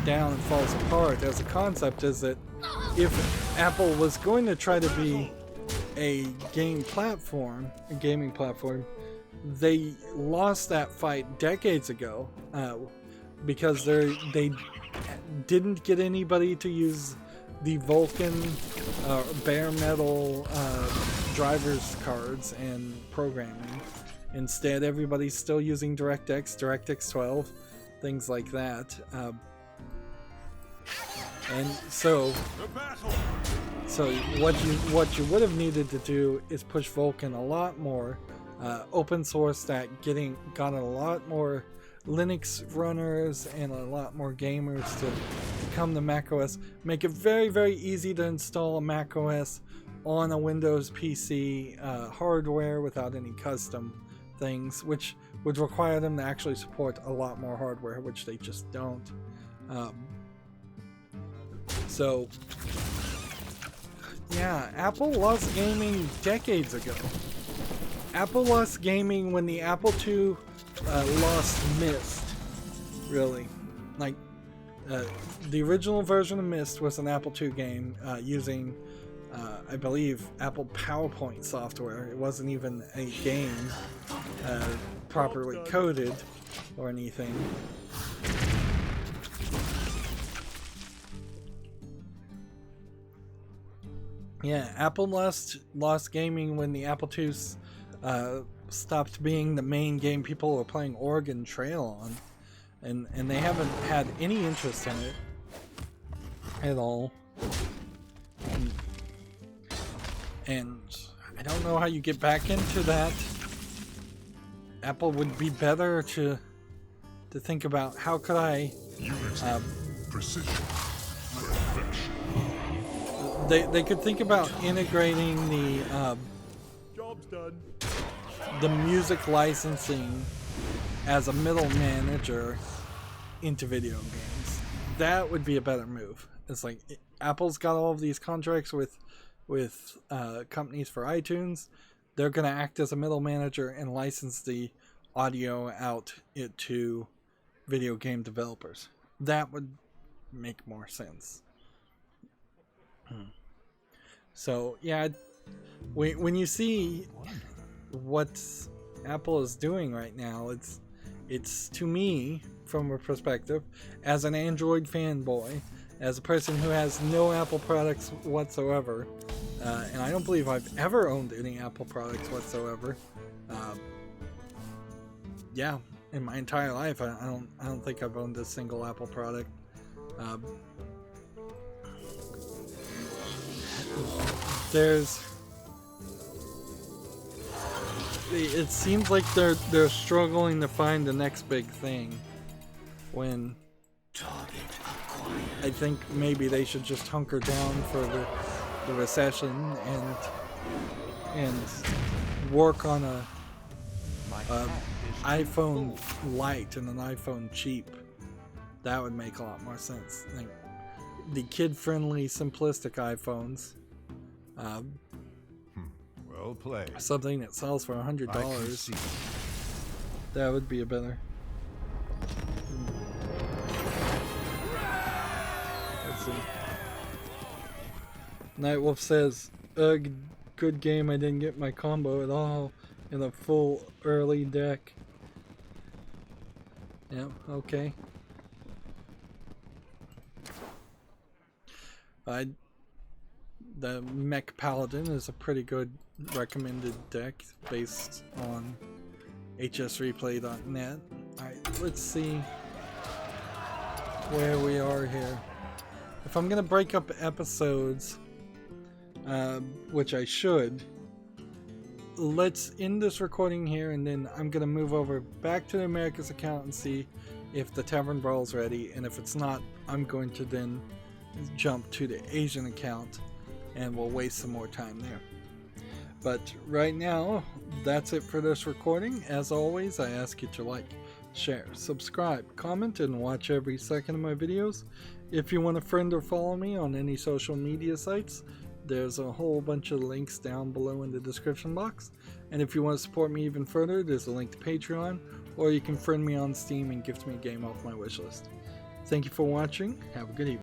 down and falls apart as a concept, is that if Apple was going to try to be a gaming platform, they lost that fight decades ago because they didn't get anybody to use the Vulkan bare metal drivers cards and programming. Instead, everybody's still using DirectX, DirectX 12, things like that. And so what you would have needed to do is push Vulkan a lot more, open source that, got a lot more Linux runners and a lot more gamers to come to macOS. Make it very, very easy to install a macOS on a Windows PC hardware without any custom things, which would require them to actually support a lot more hardware, which they just don't. So, yeah, Apple lost gaming decades ago. Apple lost gaming when the Apple II lost Myst, really. Like, the original version of Myst was an Apple II game using, I believe, Apple PowerPoint software. It wasn't even a game properly coded or anything. Yeah, Apple lost gaming when the Apple II stopped being the main game people were playing Oregon Trail on, and they haven't had any interest in it at all. And I don't know how you get back into that. Apple would be better to think about how could I precision. They could think about integrating the Job's done. the music licensing as a middle manager into video games. That would be a better move. It's like Apple's got all of these contracts with companies for iTunes. They're going to act as a middle manager and license the audio out to video game developers. That would make more sense. So yeah, when you see what Apple is doing right now, it's to me, from a perspective, as an Android fanboy, as a person who has no Apple products whatsoever, and I don't believe I've ever owned any Apple products whatsoever. Yeah, in my entire life, I don't think I've owned a single Apple product. It seems like they're struggling to find the next big thing, when I think maybe they should just hunker down for the recession and work on a iPhone Lite and an iPhone cheap. That would make a lot more sense. Like the kid-friendly, simplistic iPhones. Well played. Something that sells for $100. That would be a better. Let's see. Nightwolf says, "Ugh, good game. I didn't get my combo at all in a full early deck." Yeah, okay. The Mech Paladin is a pretty good recommended deck based on hsreplay.net. Alright, let's see where we are here. If I'm gonna break up episodes, which I should, let's end this recording here, and then I'm gonna move over back to the Americas account and see if the Tavern Brawl's ready, and if it's not, I'm going to then jump to the Asian account and we'll waste some more time there. But right now, that's it for this recording. As always, I ask you to like, share, subscribe, comment, and watch every second of my videos. If you want to friend or follow me on any social media sites, there's a whole bunch of links down below in the description box. And if you want to support me even further, there's a link to Patreon, or you can friend me on Steam and gift me a game off my wishlist. Thank you for watching. Have a good evening.